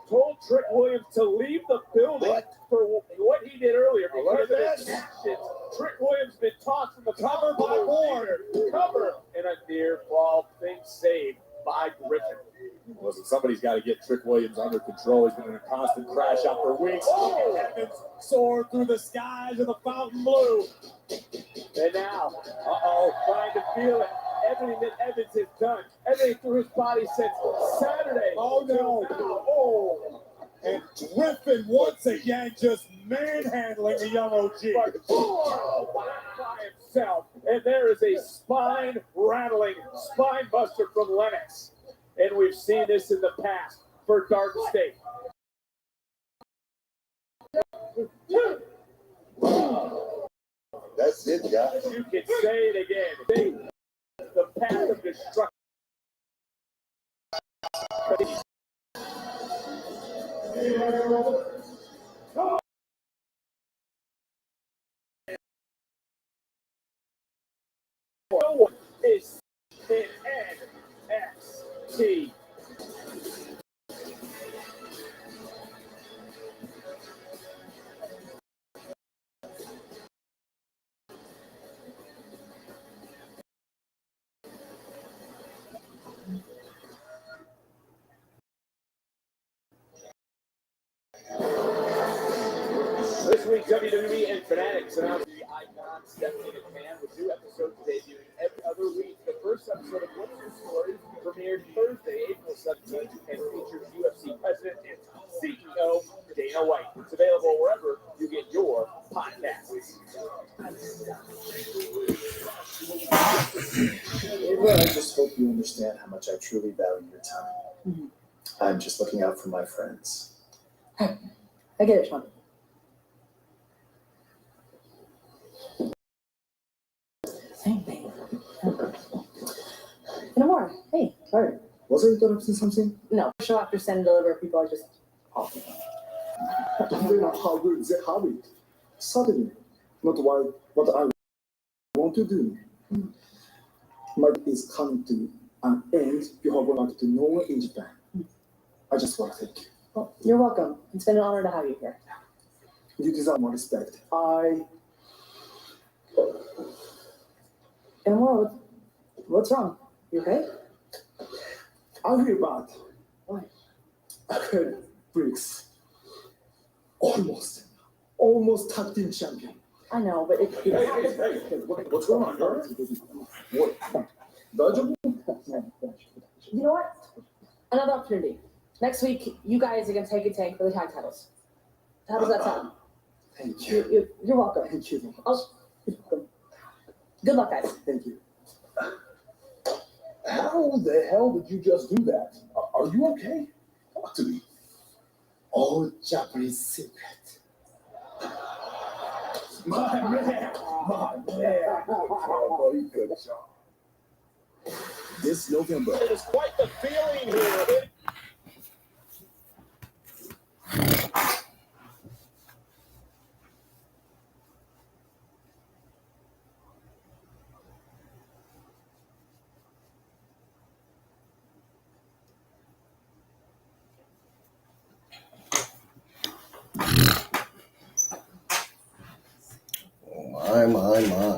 S7: told Trick Williams to leave the building for what he did earlier because of his actions. Trick Williams been tossed from the cover by Warner. Cover and a near fall thing saved by Griffin.
S6: Listen, somebody's got to get Trick Williams under control. He's been in a constant crash out for weeks.
S7: Oh!
S6: Evans soared through the skies of the fountain blue.
S7: And now, trying to feel it. Everything that Evans has done, everything through his body since Saturday.
S6: Oh, no.
S7: Oh.
S6: And Griffin once again just manhandling the young OG.
S7: But by himself. And there is a spine-rattling spine buster from Lennox. And we've seen this in the past for Dark State.
S8: That's it, guys.
S7: You can say it again. The path of destruction. No one is in NXT. This week, WWE and Fanatics announced the icon Stephanie McMahon with new episodes debuting every other week. The first episode of What's Your Story premiered Thursday, April 17th, and features UFC President and CEO Dana White. It's available wherever you get your podcasts.
S11: Well, I just hope you understand how much I truly value your time.
S12: Mm-hmm.
S11: I'm just looking out for my friends.
S12: I get it, Sean. Same thing. No more. Hey, sorry.
S11: Was I interrupting something?
S12: No, show after send and deliver. People are just talking.
S11: Then how will they have it? Suddenly, not what I want to do. My is coming to an end before going back to normal in Japan. I just want to thank you.
S12: Well, you're welcome. It's been an honor to have you here.
S11: You deserve my respect.
S12: And what's wrong? You okay?
S11: I feel bad.
S12: Why?
S11: I heard Briggs. Almost tag team champion.
S12: I know, but it.
S6: Hey, what's going on, girl?
S11: What? Dodgeable?
S12: You know what? Another opportunity. Next week, you guys are going to take a tank for the tag titles. How does that sound?
S11: Thank you.
S12: You're welcome.
S11: Thank you.
S12: Good luck, guys.
S11: Thank you.
S6: How the hell did you just do that? Are you okay? Talk to me.
S11: All Japanese secret.
S6: My man. Good job.
S11: This November.
S7: It is quite the feeling here.
S1: My.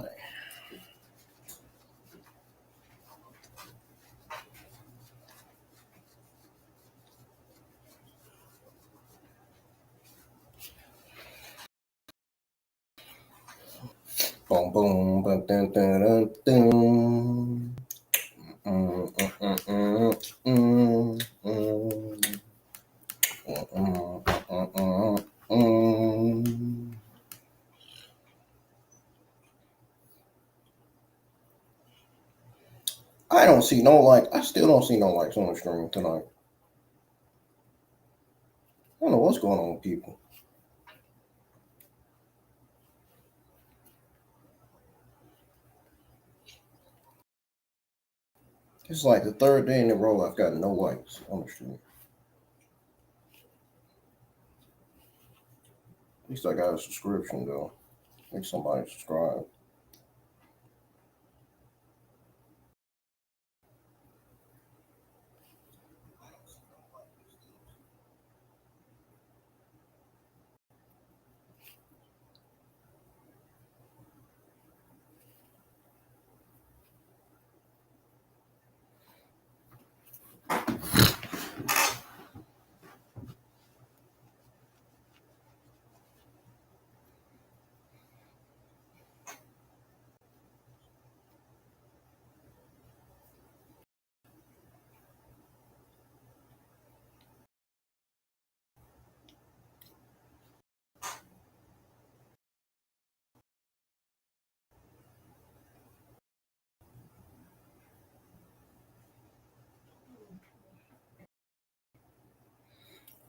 S1: Boom, boom, dun, dun, dun, dun, dun. I don't see no like. I still don't see no likes on the stream tonight. I don't know what's going on with people. It's like the third day in a row I've got no likes on the stream. At least I got a subscription though. Make somebody subscribe.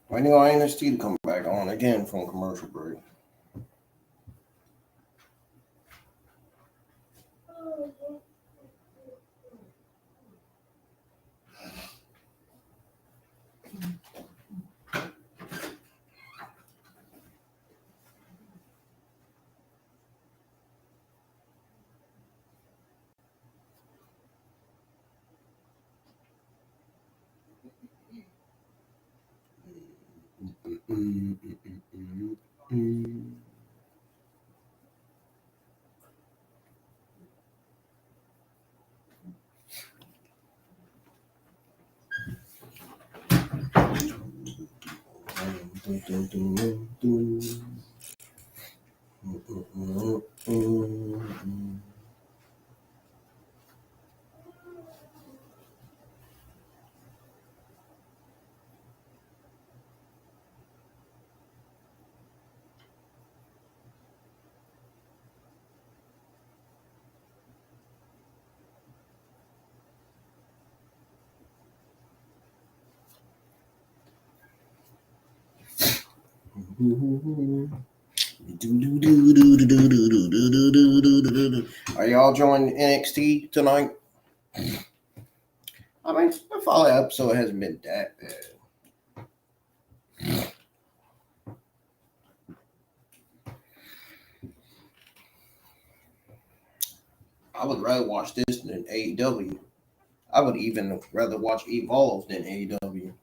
S1: Waiting on NXT to come back on again from commercial break. Are y'all joining NXT tonight? I mean, the follow episode hasn't been that bad. I would rather watch this than AEW. I would even rather watch Evolve than AEW.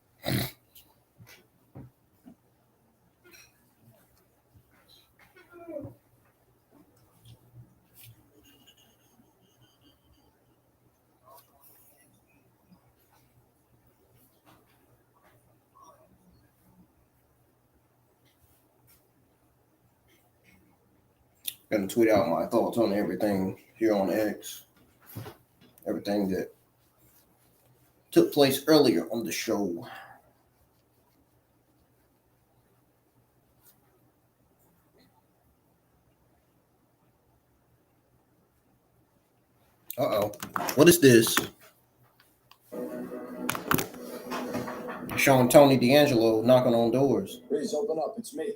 S1: Gonna tweet out my thoughts on everything here on X. Everything that took place earlier on the show. Uh-oh. What is this? Showing Tony D'Angelo knocking on doors.
S11: Please open up. It's me.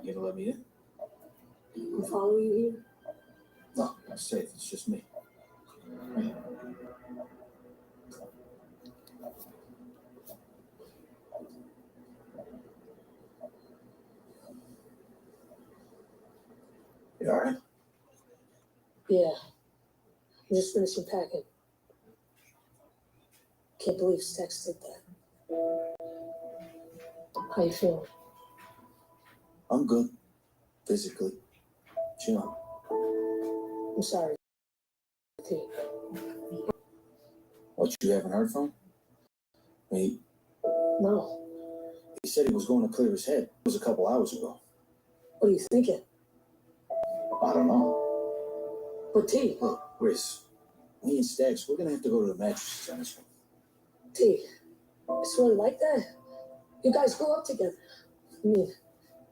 S11: You gonna let me in?
S9: I'll follow you here.
S11: No, I'm safe. It's just me. You all right?
S9: Yeah. I'm just finishing packing. Can't believe Stex did that. How you feeling?
S11: I'm good. Physically. You know.
S9: I'm sorry, T.
S11: What, you haven't heard from him?
S9: No.
S11: He said he was going to clear his head. It was a couple hours ago.
S9: What are you thinking?
S11: I don't know.
S9: But T.
S11: Look, Riz, me and Stax, we're gonna have to go to the mattresses on this one.
S9: T. I swear like that. You guys grew up together. I mean,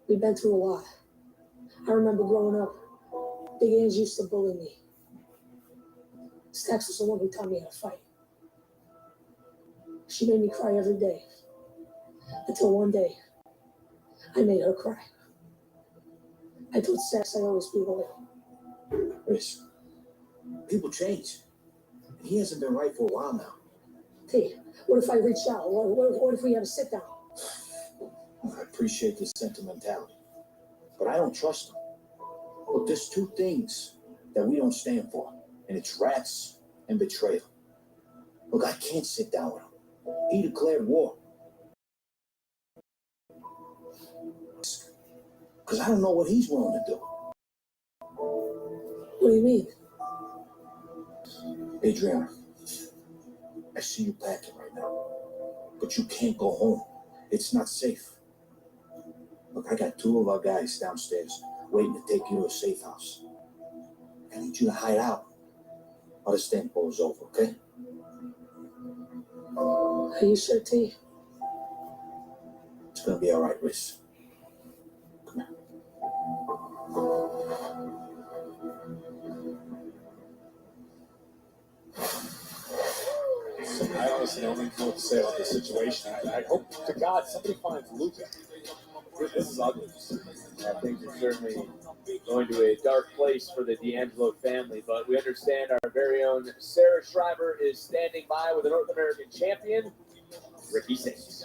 S9: we've been through a lot. I remember growing up, Big Ange used to bully me. Stax was the one who taught me how to fight. She made me cry every day. Until one day, I made her cry. I told Stax I'd always be loyal.
S6: Chris, people change. He hasn't been right for a while now.
S9: Hey, what if I reach out? What if we have a sit down?
S6: I appreciate this sentimentality, but I don't trust him. Look, there's two things that we don't stand for, and it's rats and betrayal. Look, I can't sit down with him. He declared war. Because I don't know what he's willing to do.
S9: What do you mean?
S6: Adriana, I see you packing right now, but you can't go home. It's not safe. Look, I got two of our guys downstairs waiting to take you to a safe house. I need you to hide out while this thing blows over, okay?
S9: Are you sure, T?
S6: It's gonna be all right, Riz. Come here.
S11: I honestly don't even know what to say about this situation. I hope to God somebody finds Luca. This is ugly.
S7: Yeah, things are certainly going to a dark place for the D'Angelo family, but we understand our very own Sarah Schreiber is standing by with the North American champion, Ricky Saints.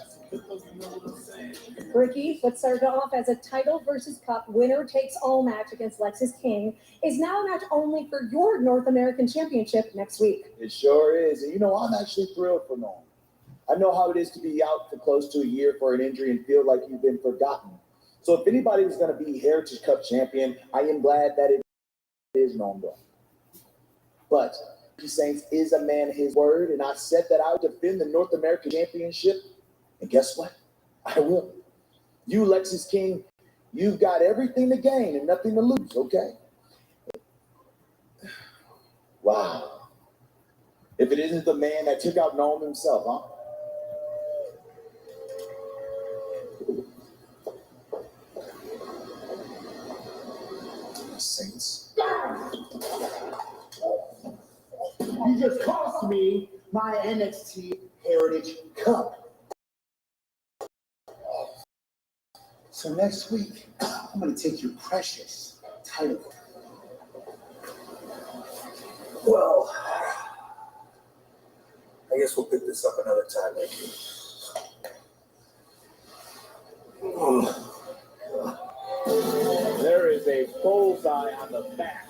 S9: Ricky, what started off as a title versus cup winner takes all match against Lexis King, is now a match only for your North American Championship next week.
S5: It sure is. And I'm actually thrilled for Nolan. I know how it is to be out for close to a year for an injury and feel like you've been forgotten. So if anybody was going to be Heritage Cup champion, I am glad that it is Nolan. But Ricky Saints is a man of his word, and I said that I would defend the North American Championship. And guess what? I will. You, Lexis King, you've got everything to gain and nothing to lose, okay? Wow. If it isn't the man that took out Nolan himself, huh?
S6: Saints.
S2: You just cost me my NXT Heritage Cup. So next week, I'm going to take your precious title.
S6: Well, I guess we'll pick this up another time, maybe.
S7: There is a bullseye on the back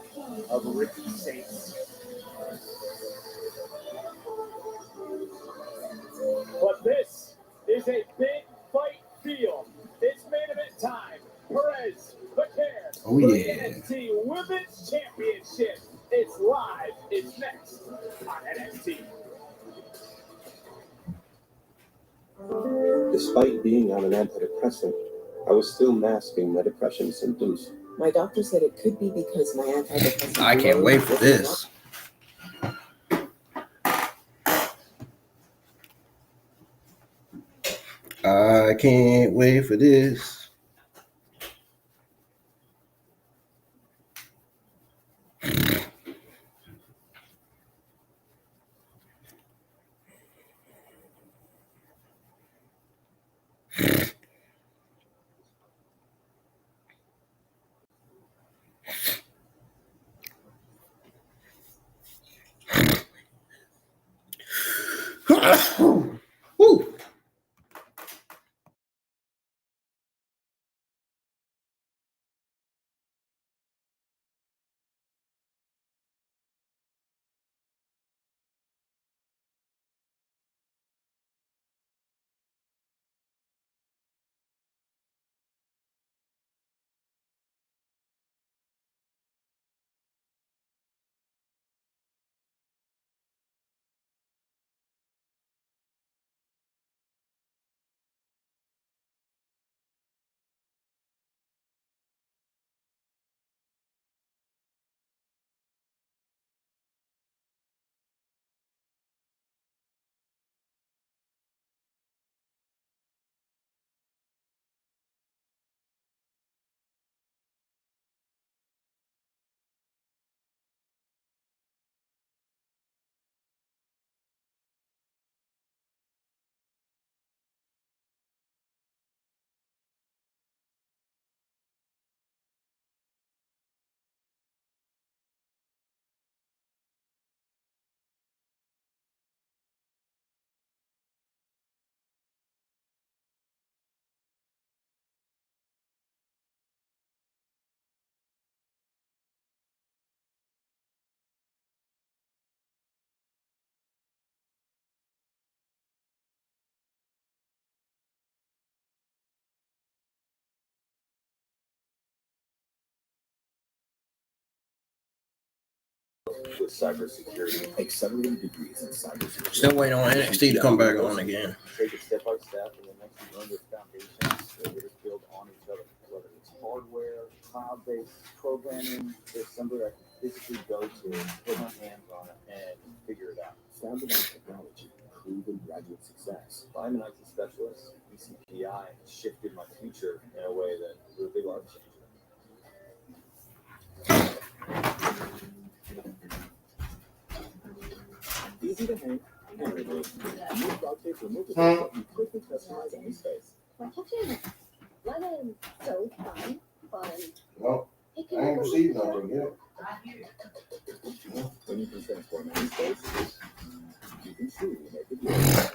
S7: of Ricky Saints. But this is a big fight field. It's main event time. Perez, Vaquer,
S1: Oh,
S7: for
S1: yeah.
S7: the NXT Women's Championship. It's live. It's next on NXT.
S13: Despite being on an antidepressant, I was still masking my depression symptoms.
S14: My doctor said it could be because my antidepressant.
S1: I can't wait for this. I can't wait for this. Woo.
S6: with cybersecurity.
S11: Accelerated degrees in cybersecurity.
S1: Still waiting on NXT to come back on again.
S6: Take it step by step, and then next you learn their foundations. They just build on each other, whether it's hardware, cloud-based programming, there's somebody I can physically go to, put my hands on it, and figure it out.
S11: Founded on technology, proven graduate success.
S6: If I'm an IT specialist, ECPI shifted my future in a way that was a big life changer.
S11: Easy to hang and remove. Use dog tape removable so you quickly customize any space.
S9: My kitchen. Lemon. So fun.
S8: Well,
S9: It
S8: I ain't received nothing yet.
S11: When you can transform any space, you can truly make it yours.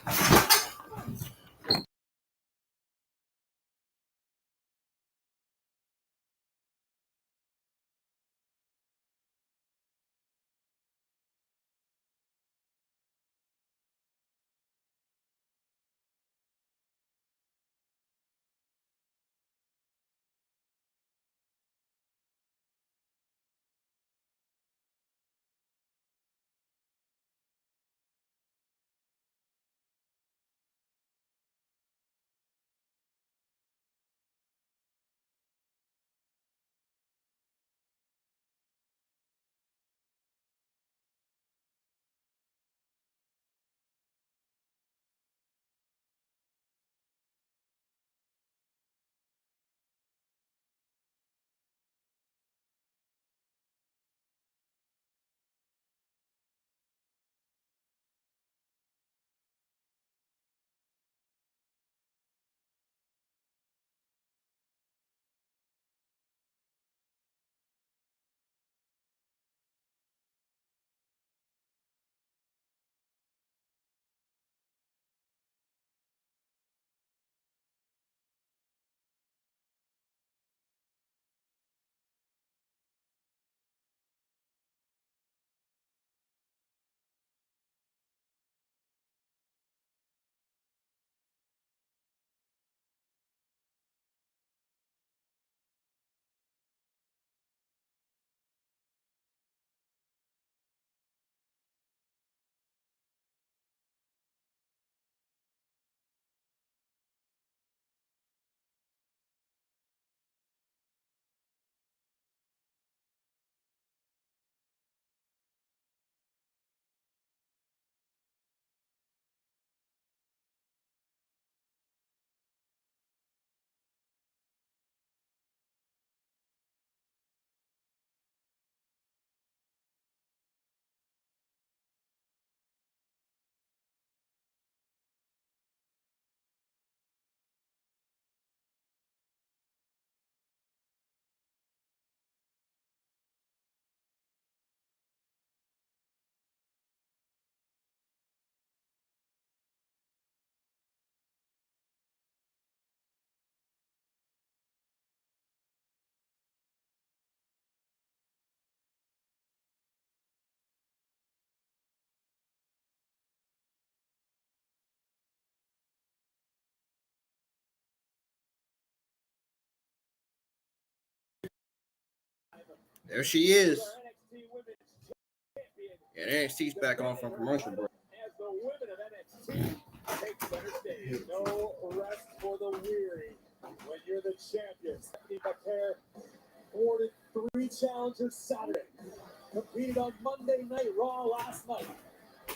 S1: There she is. And NXT's back on from commercial break.
S7: As the women of NXT take center stage. No rest for the weary when you're the champion. Stephanie McCare awarded 3 challengers Saturday. Competed on Monday Night Raw last night.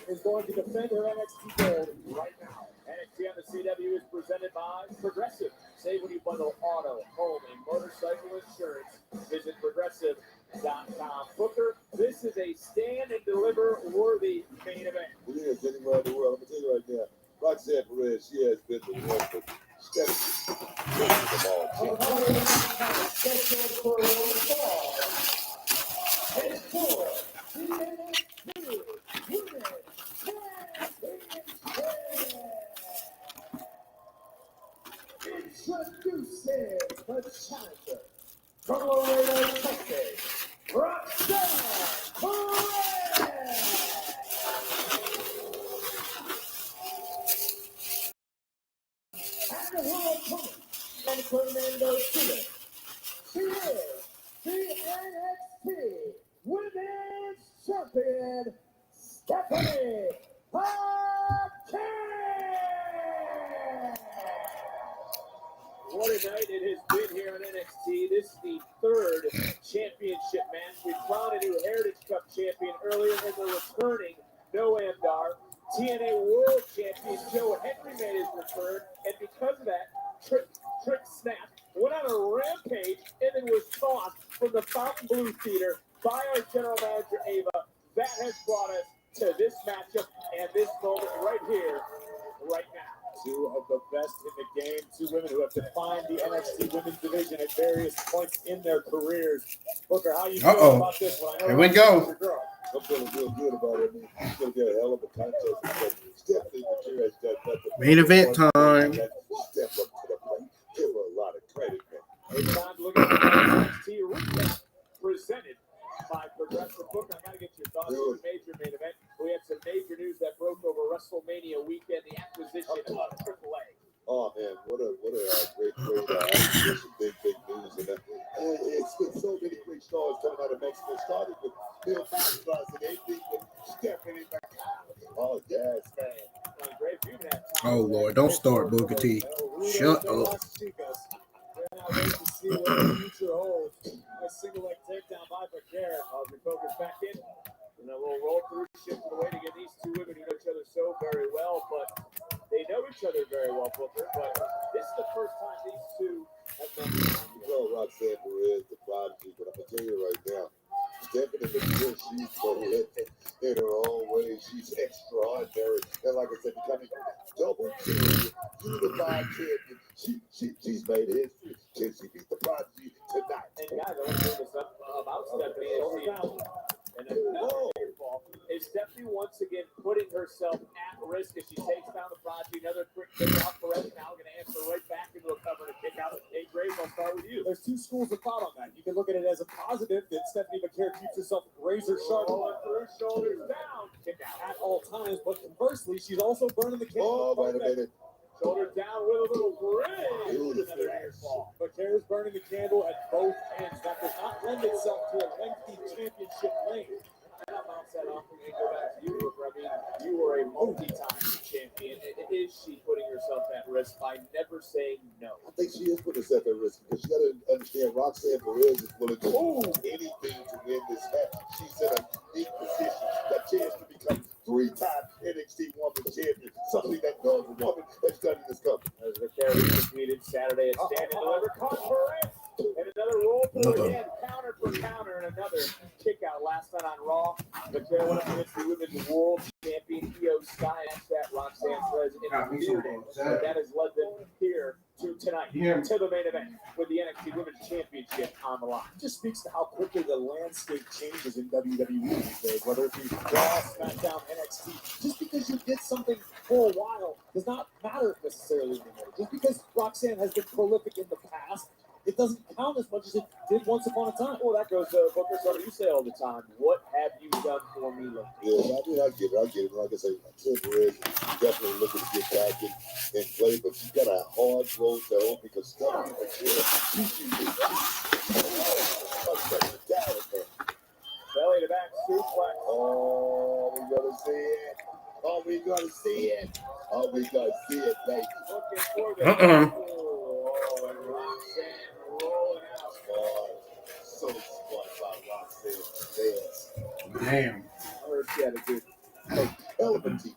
S7: Is going to defend her NXT gold right now. NXT on the CW is presented by Progressive. Save when you bundle auto, home, and motorcycle insurance. Visit progressive.com. Booker, this is a stand and deliver worthy main event.
S8: It is anywhere in the world. I'm going to tell you right now. Roxanne Perez, she has been the one for
S2: Introducing the challenger from Laredo, Texas, Roxanne Perez. And the world opponent, and Fernando Silva. She is the NXT Women's champion, Stephanie McCare.
S7: What a night it has been here on NXT. This is the third championship match. We crowned a new Heritage Cup champion earlier, and the returning Noam Dar. TNA World Champion Joe Henry made his return, and because of that, Trick Snap went on a rampage and then was tossed from the Fontainebleau Theater by our general manager Ava. That has brought us to this matchup and this moment right here, right now.
S2: Two of the best in the game, two women who have defined the NXT women's division at various points in their careers. Booker, how you feel about this one? I know
S1: Here we go.
S8: I'm feeling real good about it. I mean, he's going to get a hell of a contest. Stephanie McCare has done nothing.
S1: Main event time.
S8: Step up to the plate. Give her a lot of credit, man.
S7: It's time to look at the NXT recap presented by Progressive Book. I got to get your thoughts on the major main event. We had some major news that broke over WrestleMania weekend, the acquisition of AAA.
S8: Oh man, what a great acquisition, big news, and it's been so many great stars coming out of Mexico. Started with Bill Fox and ending with Stephanie McCare. Oh yes, man.
S1: Oh Lord, don't start, Booker T. Shut up.
S2: We're not waiting to see what the future holds. A single leg takedown by McCare.
S7: We focus back in, and then we'll roll through, shift away to get these two women who know each other so very well, but they know each other very well, Booker. But this is the first time these two have met.
S8: Well, Roxanne Perez, the prodigy, but I'm gonna tell you right now, Stephanie McCare, she's prolific in her own way. She's extraordinary, and like I said, becoming double champion, unified champion. She's made history. Can she beat the prodigy tonight?
S7: And guys, I want to bring this up about Stephanie. And another fall is Stephanie once again putting herself at risk as she takes down the prodigy. Another quick kick out. Perez now going to answer right back into a cover to kick out. Hey, Graves, I'll start with you.
S2: There's two schools of thought on that. You can look at it as a positive that Stephanie McCare keeps herself razor sharp.
S7: Rolling through, shoulders down, kick out
S2: At all times, but conversely, she's also burning the candle.
S8: Oh, wait a minute.
S7: Shoulders down with a little bridge. Another air fall.
S2: McCare's burning the candle at both ends. That does not lend itself to a lengthy championship lane.
S7: And I'll bounce that off and go back to you, Booker. I mean, you were a multi-time champion. Is she putting herself at risk by never saying no?
S8: I think she is putting herself at risk because you got to understand Roxanne Perez is willing to do anything to win this match. She's in a unique position, a chance to become three-time NXT Women's Champion, something that no other woman has done in this company.
S7: As McCare completed Saturday at Stand and Deliver, caught Perez, and another roll through again, counter for counter, and another kick out last night on Raw. McCare went up against the Women's World Champion Io Sky. That's that Roxanne Perez interfered in. But that has led them here to tonight, to the main event with the NXT Women's Championship on the line.
S2: It just speaks to how quickly the landscape changes in WWE these days, whether it be Raw, SmackDown, NXT. Just because you did something for a while does not matter necessarily anymore. Just because Roxanne has been prolific in the past, it doesn't count as much as it did once upon a time.
S7: Well, that goes to Booker. So you say all the time, what have you done for me lately?
S8: Yeah, I mean, I get it. Like I say, Roxanne Perez is definitely looking to get back in play, but she's got a hard road to hoe because Stephanie McCare,
S7: belly to back suplex.
S8: Oh, we gonna see it. Oh, we gonna see it. Oh, we gonna see it, baby.
S7: Looking for the
S8: Oh, and Roxanne rolling out. Oh, so smart by Roxanne Perez.
S1: Damn.
S7: I heard she had a good
S8: Element team.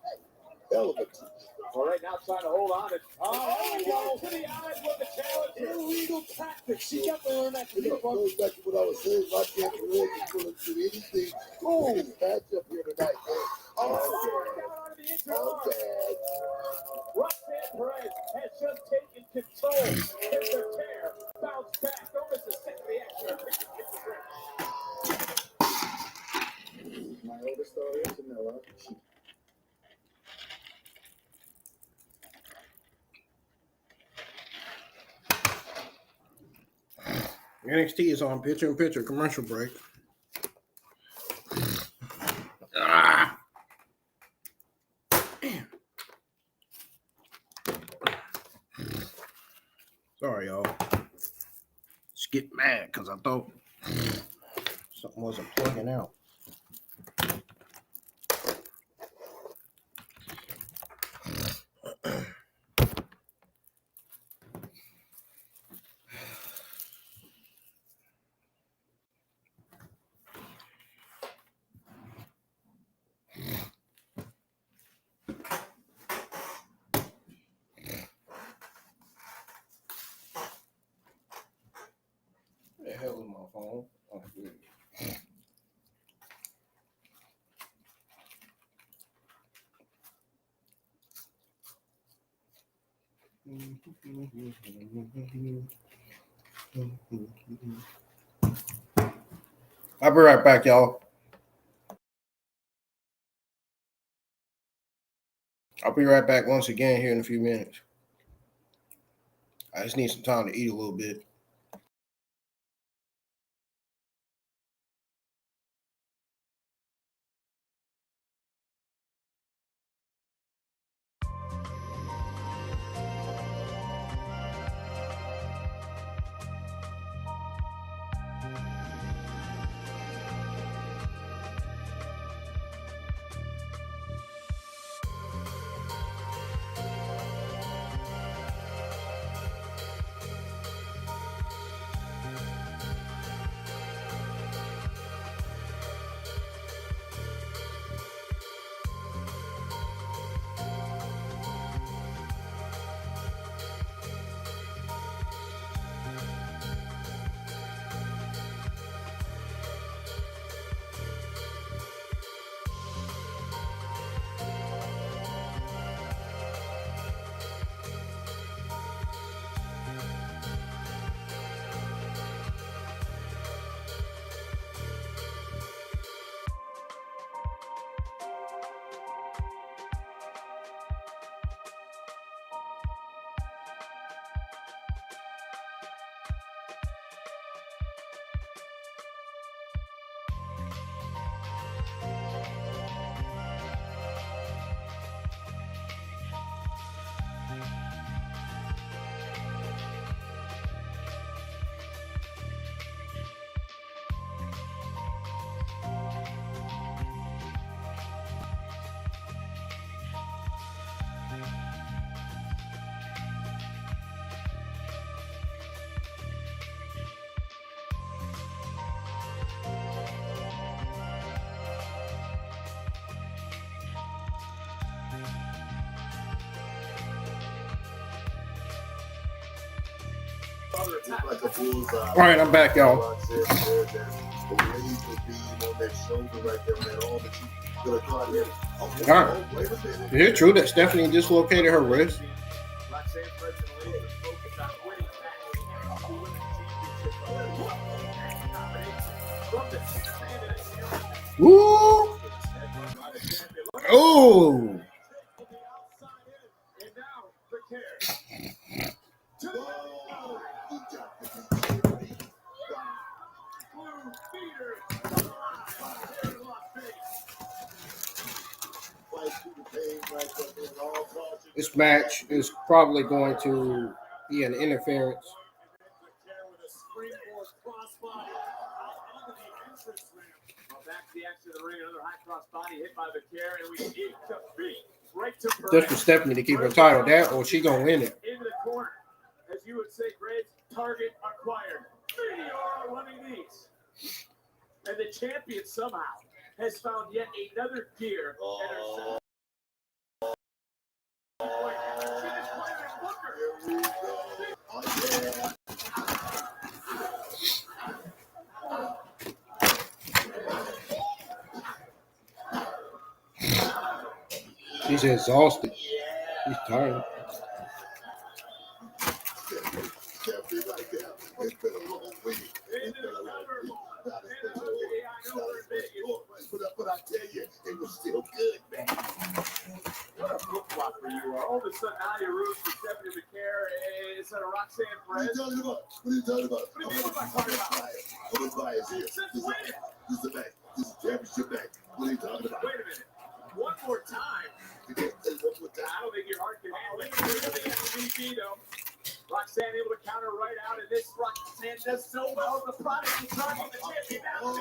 S7: All right, now trying to hold on. There we go. To the eyes with the challenge.
S2: Illegal tactics. She got there on that.
S8: It goes back to what I was saying. Roxanne Perez is willing to do anything to this matchup here tonight, man.
S7: Roxanne Perez has just taken control. Here's her tear. Bounce back. Don't miss a second of the action.
S11: My oldest daughter is Camilla.
S1: NXT is on picture-in-picture commercial break. Ah. Damn. Sorry, y'all. Just get mad because I thought something wasn't plugging out. phone. Oh, good. I'll be right back, y'all. I'll be right back once again here in a few minutes. I just need some time to eat a little bit. All right, I'm back, y'all. All right. Is it true that Stephanie dislocated her wrist? Woo! Oh! This match is probably going to be an interference. Just for Stephanie to keep her title down, or she gonna win it.
S7: Into the corner, as you would say, Graves. Target acquired. Meteor running these, and the champion somehow has found yet another gear.
S1: She's exhausted. She's tired.
S8: But I tell you, it was still good, man.
S7: What a flip flop for you. All of a sudden, now you're rooting for Stephanie McCare instead of Roxanne Perez.
S8: What are you talking about?
S7: What do you mean, what am I talking about?
S8: I'm biased here.
S7: Since when?
S8: This is a match. This is a championship match. What are you talking about?
S7: Wait a minute. One more time.
S8: You can't say one more time.
S7: I don't think your heart can handle it. The MVP, though. Roxanne able to counter right out, and this Roxanne does so well. The product is targeting the champion now.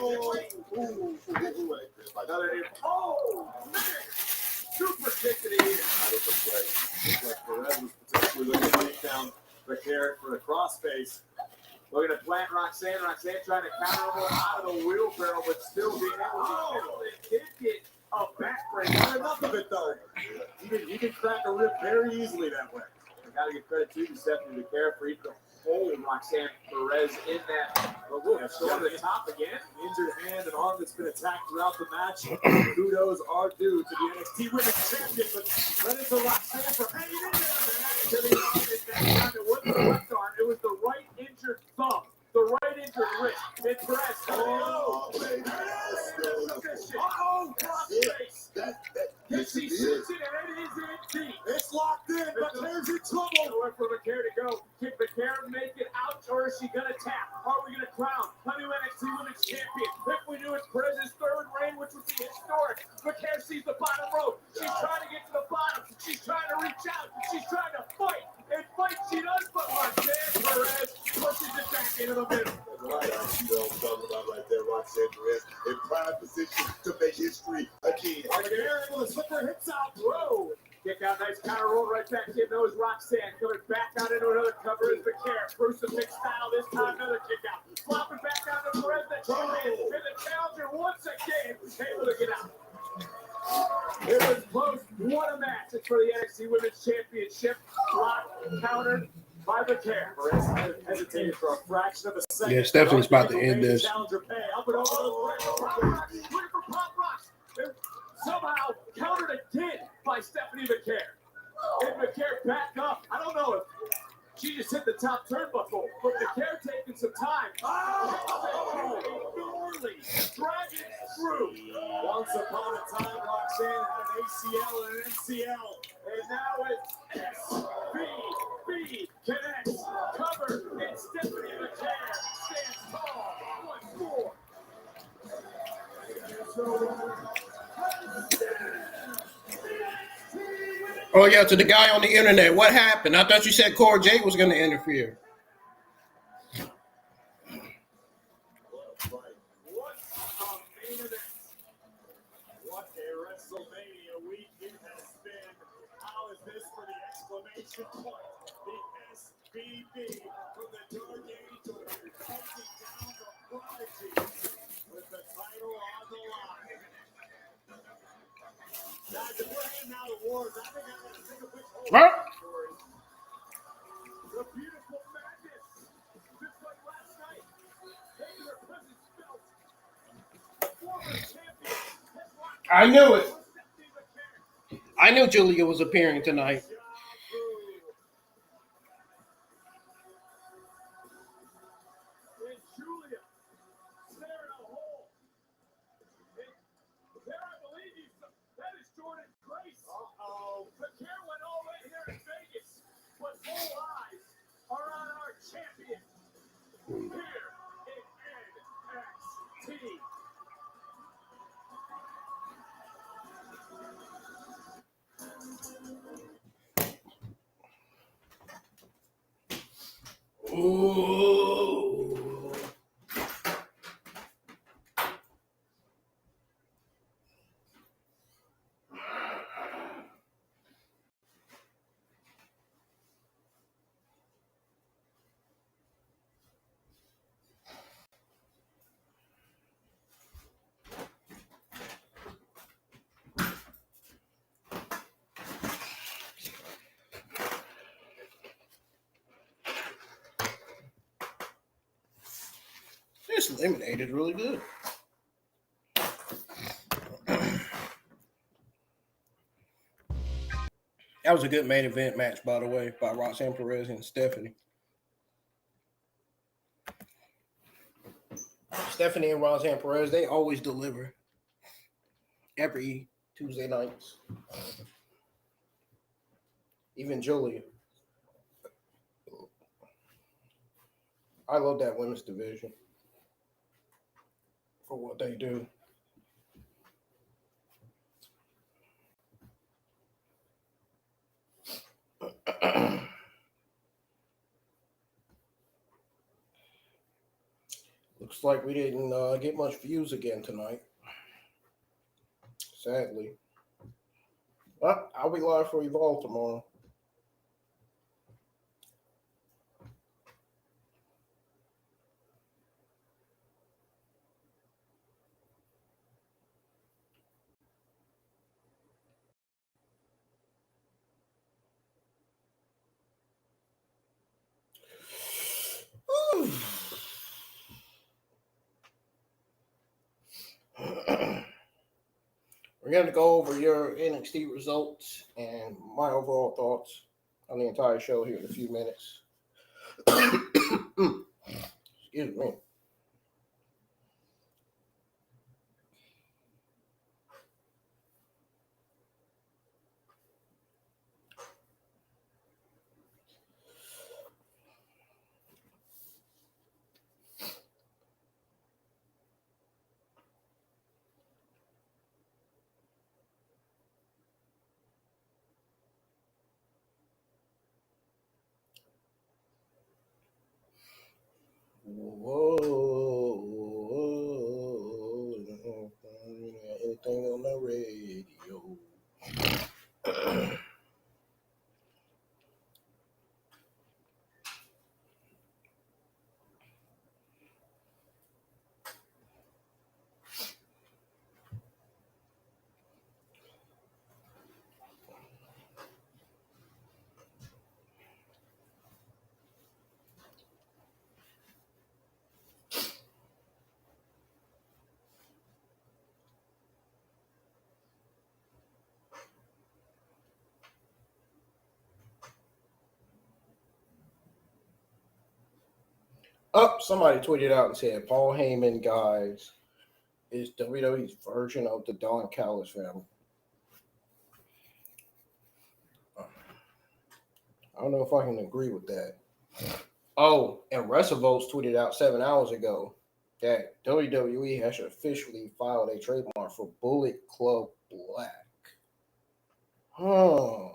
S7: Another name. Oh, man. Super kick to the ear.
S4: Out of the play. Looks like Perez was potentially looking to take down the carrot for the crossface.
S7: Looking to plant Roxanne. Roxanne trying to counter him out of the wheelbarrow, but still being able to did get a backbreaker.
S4: Not enough of it, though. You can crack a rib very easily that way.
S7: Got to give credit to Stephanie McCare for even the whole Roxanne Perez in that. Going to the top again. Injured hand and arm that's been attacked throughout the match. Kudos are due to the NXT Women's Champion, but credit to Roxanne for hanging in there, man. To the arm, and that time it wasn't the left arm, it was the right injured thumb. The right injured wrist. And Perez. Oh, baby. Uh-oh, cross face. Yes, she shoots it, and it is indeed. It's locked in. McCare's in trouble. Nowhere for McCare to go. Can McCare make it out, or is she going to tap? Are we going to crown a new NXT Women's Champion? If we knew it's Perez's third reign, which would be historic. McCare sees the bottom rope. She's trying to get to the bottom. She's trying to reach out. She's trying to fight. And fight she does, but Roxanne Perez pushes it back into the middle.
S8: Right, you know what I'm talking about right there, Roxanne Perez in prime position to make history again.
S7: McCare able to slip her hips out. Whoa. Kick out, nice counter roll right back in. Those Roxanne coming back out into another cover is McCare. Crucifix style this time, another kick out. Flopping back out to Perez, the champion, and the challenger once again able to get out. It was close. What a match. It's for the NXT Women's Championship. Blocked, countered by McCare. Perez hesitated for a fraction of a second.
S1: Yeah, Stephanie's about to end this.
S7: Challenger pay. Up and over those Pop Rocks. Looking for Pop Rocks. Somehow countered again by Stephanie McCare. And McCare back up. I don't know if she just hit the top turnbuckle, but McCare taking some time. Norley dragging through. Once upon a time, Roxanne had an ACL and an MCL, and now it's SBB connects. Cover, and Stephanie McCare stands tall once more.
S1: Oh, yeah, to the guy on the internet, what happened? I thought you said Cora Jade was going to interfere.
S7: What a main event. What a WrestleMania week it has been. How is this for the exclamation point? The SBB from the Dark Angel taking down the Prodigy with the title on the line. Guys, if we're heading out of wars, I think I'm going to take a quick hold.
S1: What?
S7: The beautiful madness, just like last night, taking her presence felt. The former champion has locked
S1: I knew it.
S7: Stephanie McCare.
S1: I knew Julia was appearing tonight.
S7: And Julia staring a hole. And there, I believe that is Jordan Grace. Uh-oh. McCare went all the way here in Vegas, but all eyes are on our champion here in NXT.
S1: Ooh. This lemonade is really good. That was a good main event match, by the way, by Roxanne Perez and Stephanie. Stephanie and Roxanne Perez, they always deliver every Tuesday nights. Even Julia. I love that women's division for what they do. Looks like we didn't get much views again tonight. Sadly. But I'll be live for Evolve tomorrow. We're going to go over your NXT results and my overall thoughts on the entire show here in a few minutes. Excuse me. Whoa, anything on the radio. Oh, somebody tweeted out and said Paul Heyman, guys, is WWE's version of the Don Callis family. I don't know if I can agree with that. Oh, and WrestleVotes tweeted out 7 hours ago that WWE has officially filed a trademark for Bullet Club Black. Huh.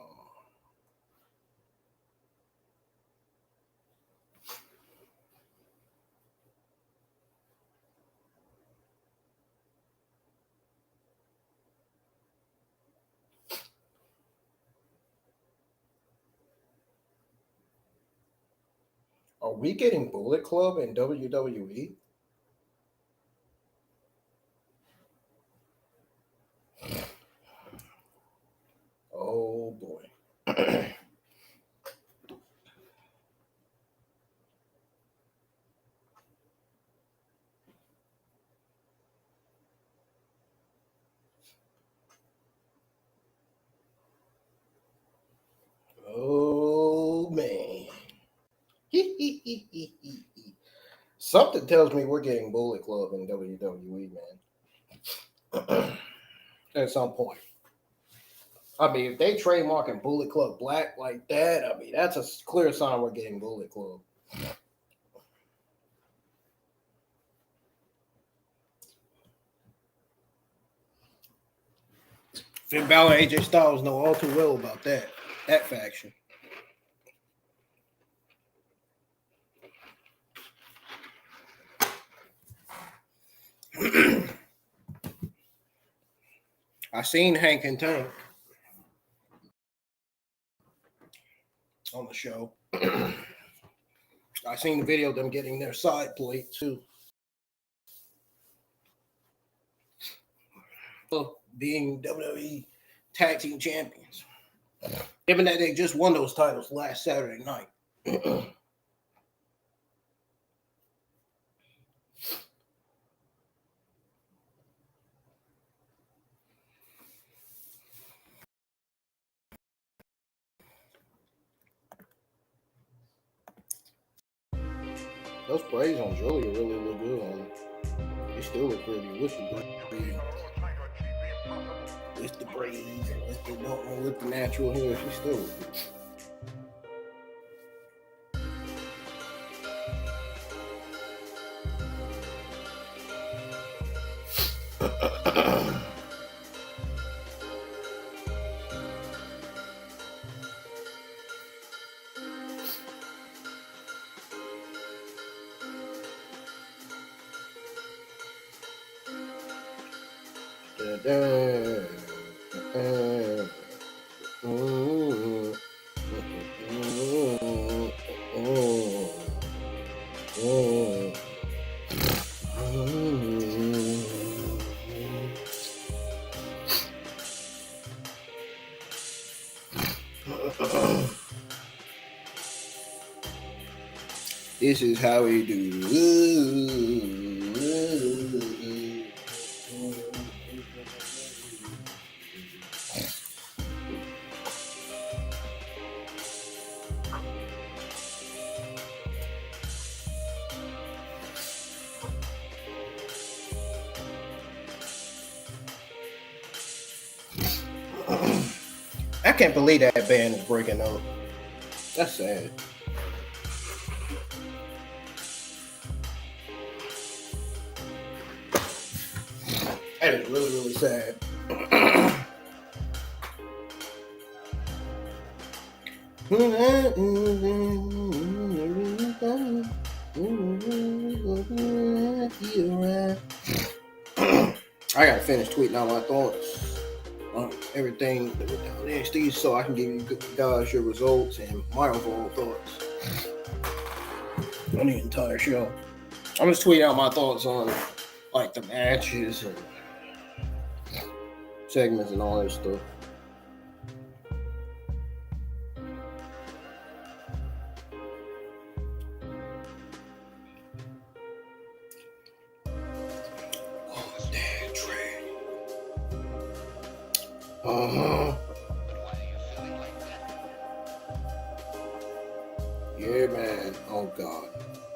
S1: Are we getting Bullet Club in WWE? Oh boy. Oh man. Something tells me we're getting Bullet Club in WWE, man. At some point. I mean, if they trademarking Bullet Club Black like that, I mean, that's a clear sign we're getting Bullet Club. Finn Balor and AJ Styles know all too well about that faction. I seen Hank and Tank on the show. I seen the video of them getting their side plate too. Being WWE Tag Team Champions. Given that they just won those titles last Saturday night. Those braids on Julia really look good on her. They still look pretty with the braids. With the braids and with the natural hair, she still looks good. This is how we do. can't believe that band is breaking up. That's sad. That is really, really sad. I gotta finish tweeting out my thoughts on everything that went down NXT so I can give you guys your results and my overall thoughts on the entire show. I'm just tweeting out my thoughts on like the matches and segments and all that stuff. Yeah, man. Oh, God.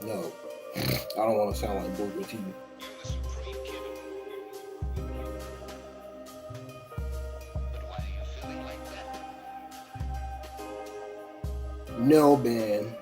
S1: No. I don't want to sound like Booker T. No, man.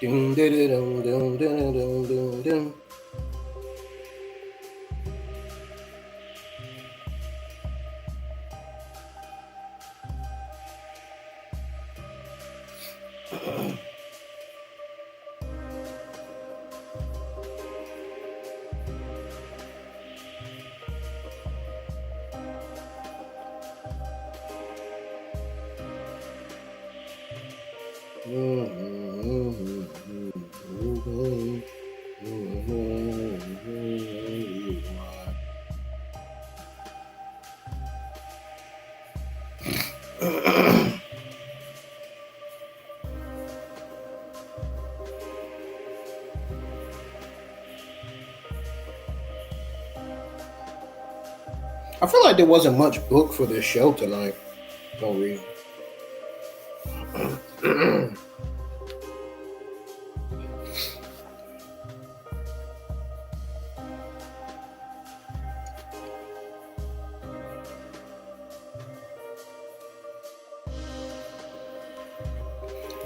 S1: Dun, dun, dun, dun, dun, dun, dun, dun. I feel like there wasn't much book for this show tonight. Don't read.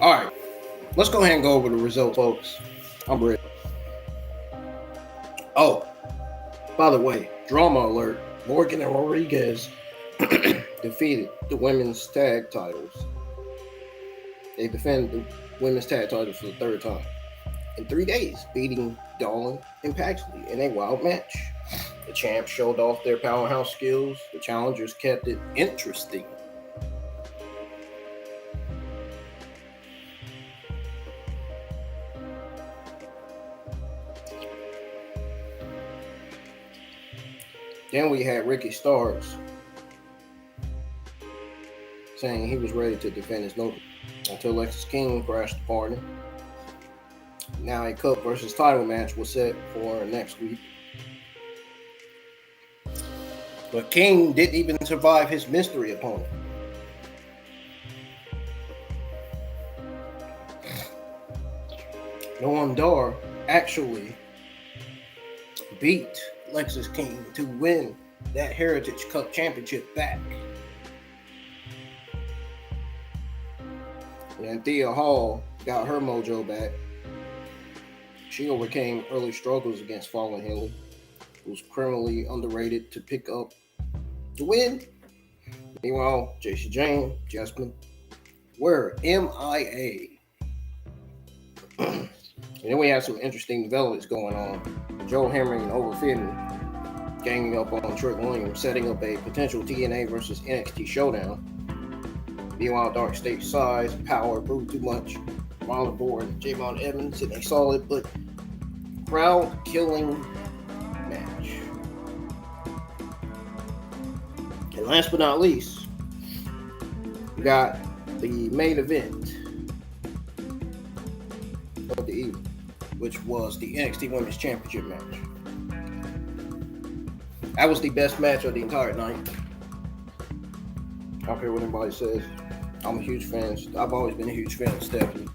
S1: All right, let's go ahead and go over the results, folks. I'm ready. Oh, by the way, drama alert. Morgan and Rodriguez defeated the women's tag titles. They defended the women's tag titles for the third time in 3 days, beating Dolan and Paxley in a wild match. The champs showed off their powerhouse skills. The challengers kept it interesting. Then we had Ricky Starks saying he was ready to defend his note until Lexis King crashed the party. Now a Cup versus title match was set for next week. But King didn't even survive his mystery opponent. Noam Dar actually beat Lexis King to win that Heritage Cup Championship back. And Thea Hall got her mojo back. She overcame early struggles against Fallon Henley, who's criminally underrated, to pick up the win. Meanwhile, Jacy Jane, Jasmine were MIA. And then we have some interesting developments going on. Joe Hemming and Overfitting ganging up on Trick Williams, setting up a potential TNA versus NXT showdown. Meanwhile, Dark State size, power proved too much. Marlon Moore and Javon Evans, and they saw it, but crowd-killing match. And last but not least, we got the main event of the evening, which was the NXT Women's Championship match. That was the best match of the entire night. I don't care what anybody says. I'm a huge fan. I've always been a huge fan of Stephanie,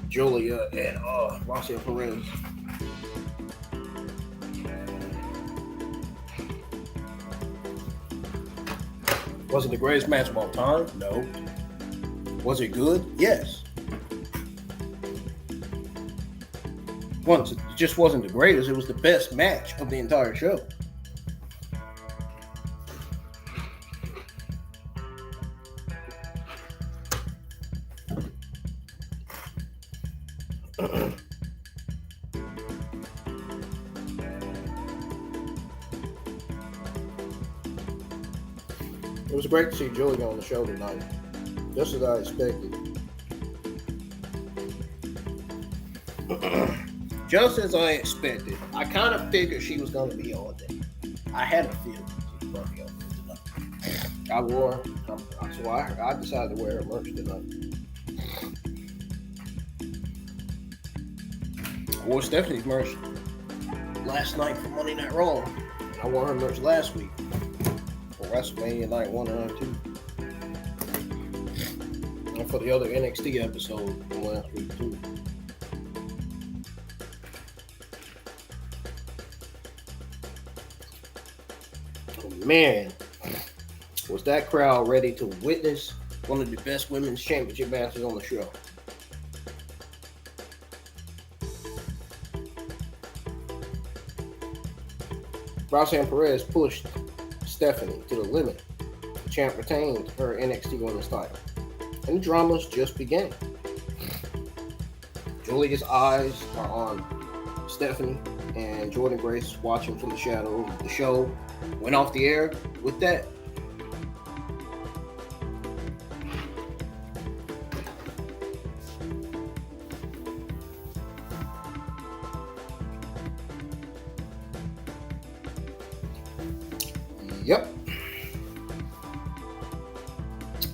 S1: Julia, and Roxanne Perez. Was it the greatest match of all time? No. Was it good? Yes. Once it just wasn't the greatest, it was the best match of the entire show. It was great to see Julia on the show tonight, just as I expected. Just as I expected. I kind of figured she was going to be on there. I had a feeling she was going to be on there tonight. I wore, so I decided to wear her merch tonight. I wore Stephanie's merch last night for Monday Night Raw. I wore her merch last week for WrestleMania Night 1 and Night 2. And for the other NXT episode from last week too. Oh man, was that crowd ready to witness one of the best women's championship matches on the show. Roxanne Perez pushed Stephanie to the limit. The champ retained her NXT Women's title. And the dramas just began. Julia's eyes are on Stephanie and Jordan Grace watching from the shadows. The show went off the air with that. Yep.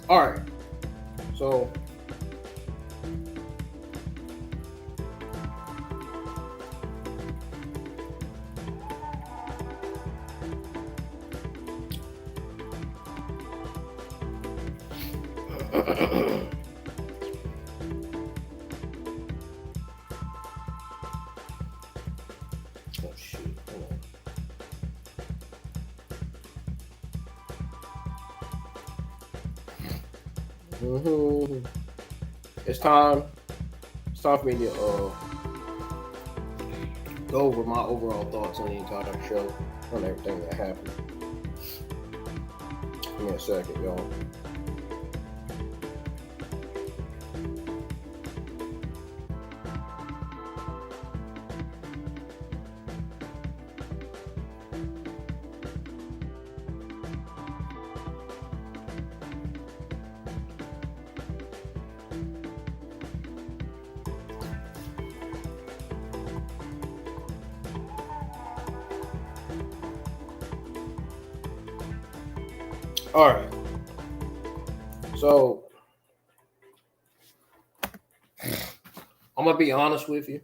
S1: All right. So oh shit. It's time for me to go over my overall thoughts on the entire show, on everything that happened. Give me a second, y'all. All right. So I'm gonna be honest with you.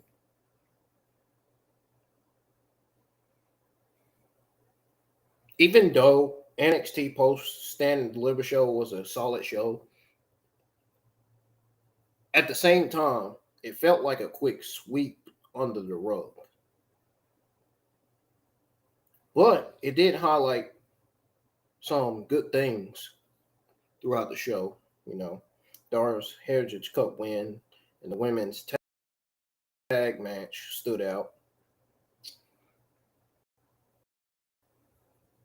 S1: Even though NXT Post Stand and Deliver show was a solid show, at the same time, it felt like a quick sweep under the rug. But it did highlight some good things throughout the show. You know, Dar's Heritage Cup win and the women's tag match stood out.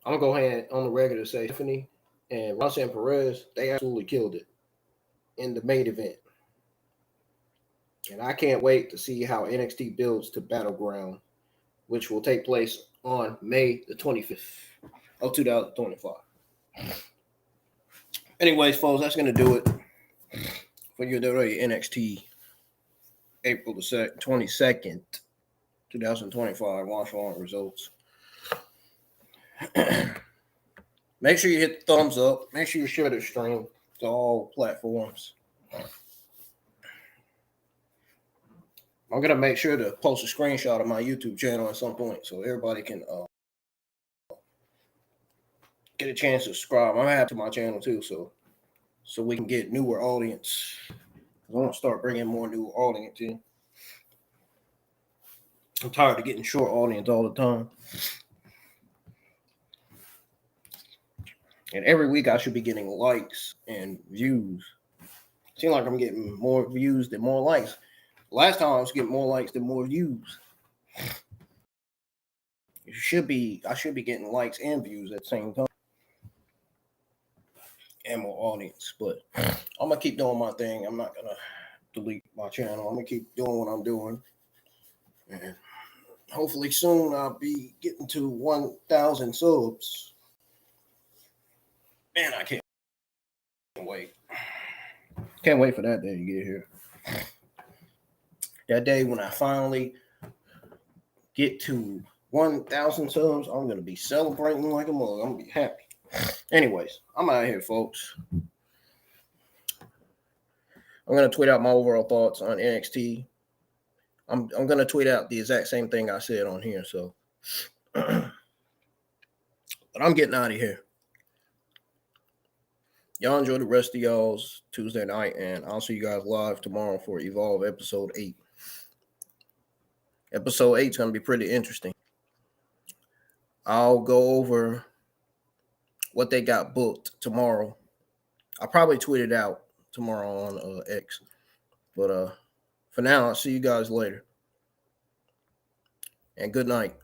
S1: I'm going to go ahead on the record to say Stephanie and Roxanne Perez, they absolutely killed it in the main event. And I can't wait to see how NXT builds to Battleground, which will take place on May the 25th of 2025. Anyways, folks, that's going to do it for your WWE NXT April the 22nd, 2025. Watch along results. Make sure you hit the thumbs up. Make sure you share the stream to all platforms. I'm going to make sure to post a screenshot of my YouTube channel at some point so everybody can get a chance to subscribe. I'm going to have to my channel too, so we can get newer audience. I want to start bringing more new audience in. I'm tired of getting short audience all the time. And every week I should be getting likes and views. Seems like I'm getting more views than more likes. Last time I was getting more likes than more views. I should be getting likes and views at the same time. And more audience. But I'm gonna keep doing my thing. I'm not gonna delete my channel. I'm gonna keep doing what I'm doing. And hopefully soon I'll be getting to 1,000 subs. Man, I can't wait. Can't wait for that day to get here. That day when I finally get to 1,000 subs, I'm going to be celebrating like a mug. I'm going to be happy. Anyways, I'm out of here, folks. I'm going to tweet out my overall thoughts on NXT. I'm going to tweet out the exact same thing I said on here. So, but I'm getting out of here. Y'all enjoy the rest of y'all's Tuesday night, and I'll see you guys live tomorrow for Evolve Episode 8. Episode 8 is going to be pretty interesting. I'll go over what they got booked tomorrow. I'll probably tweet it out tomorrow on X. But for now, I'll see you guys later. And good night.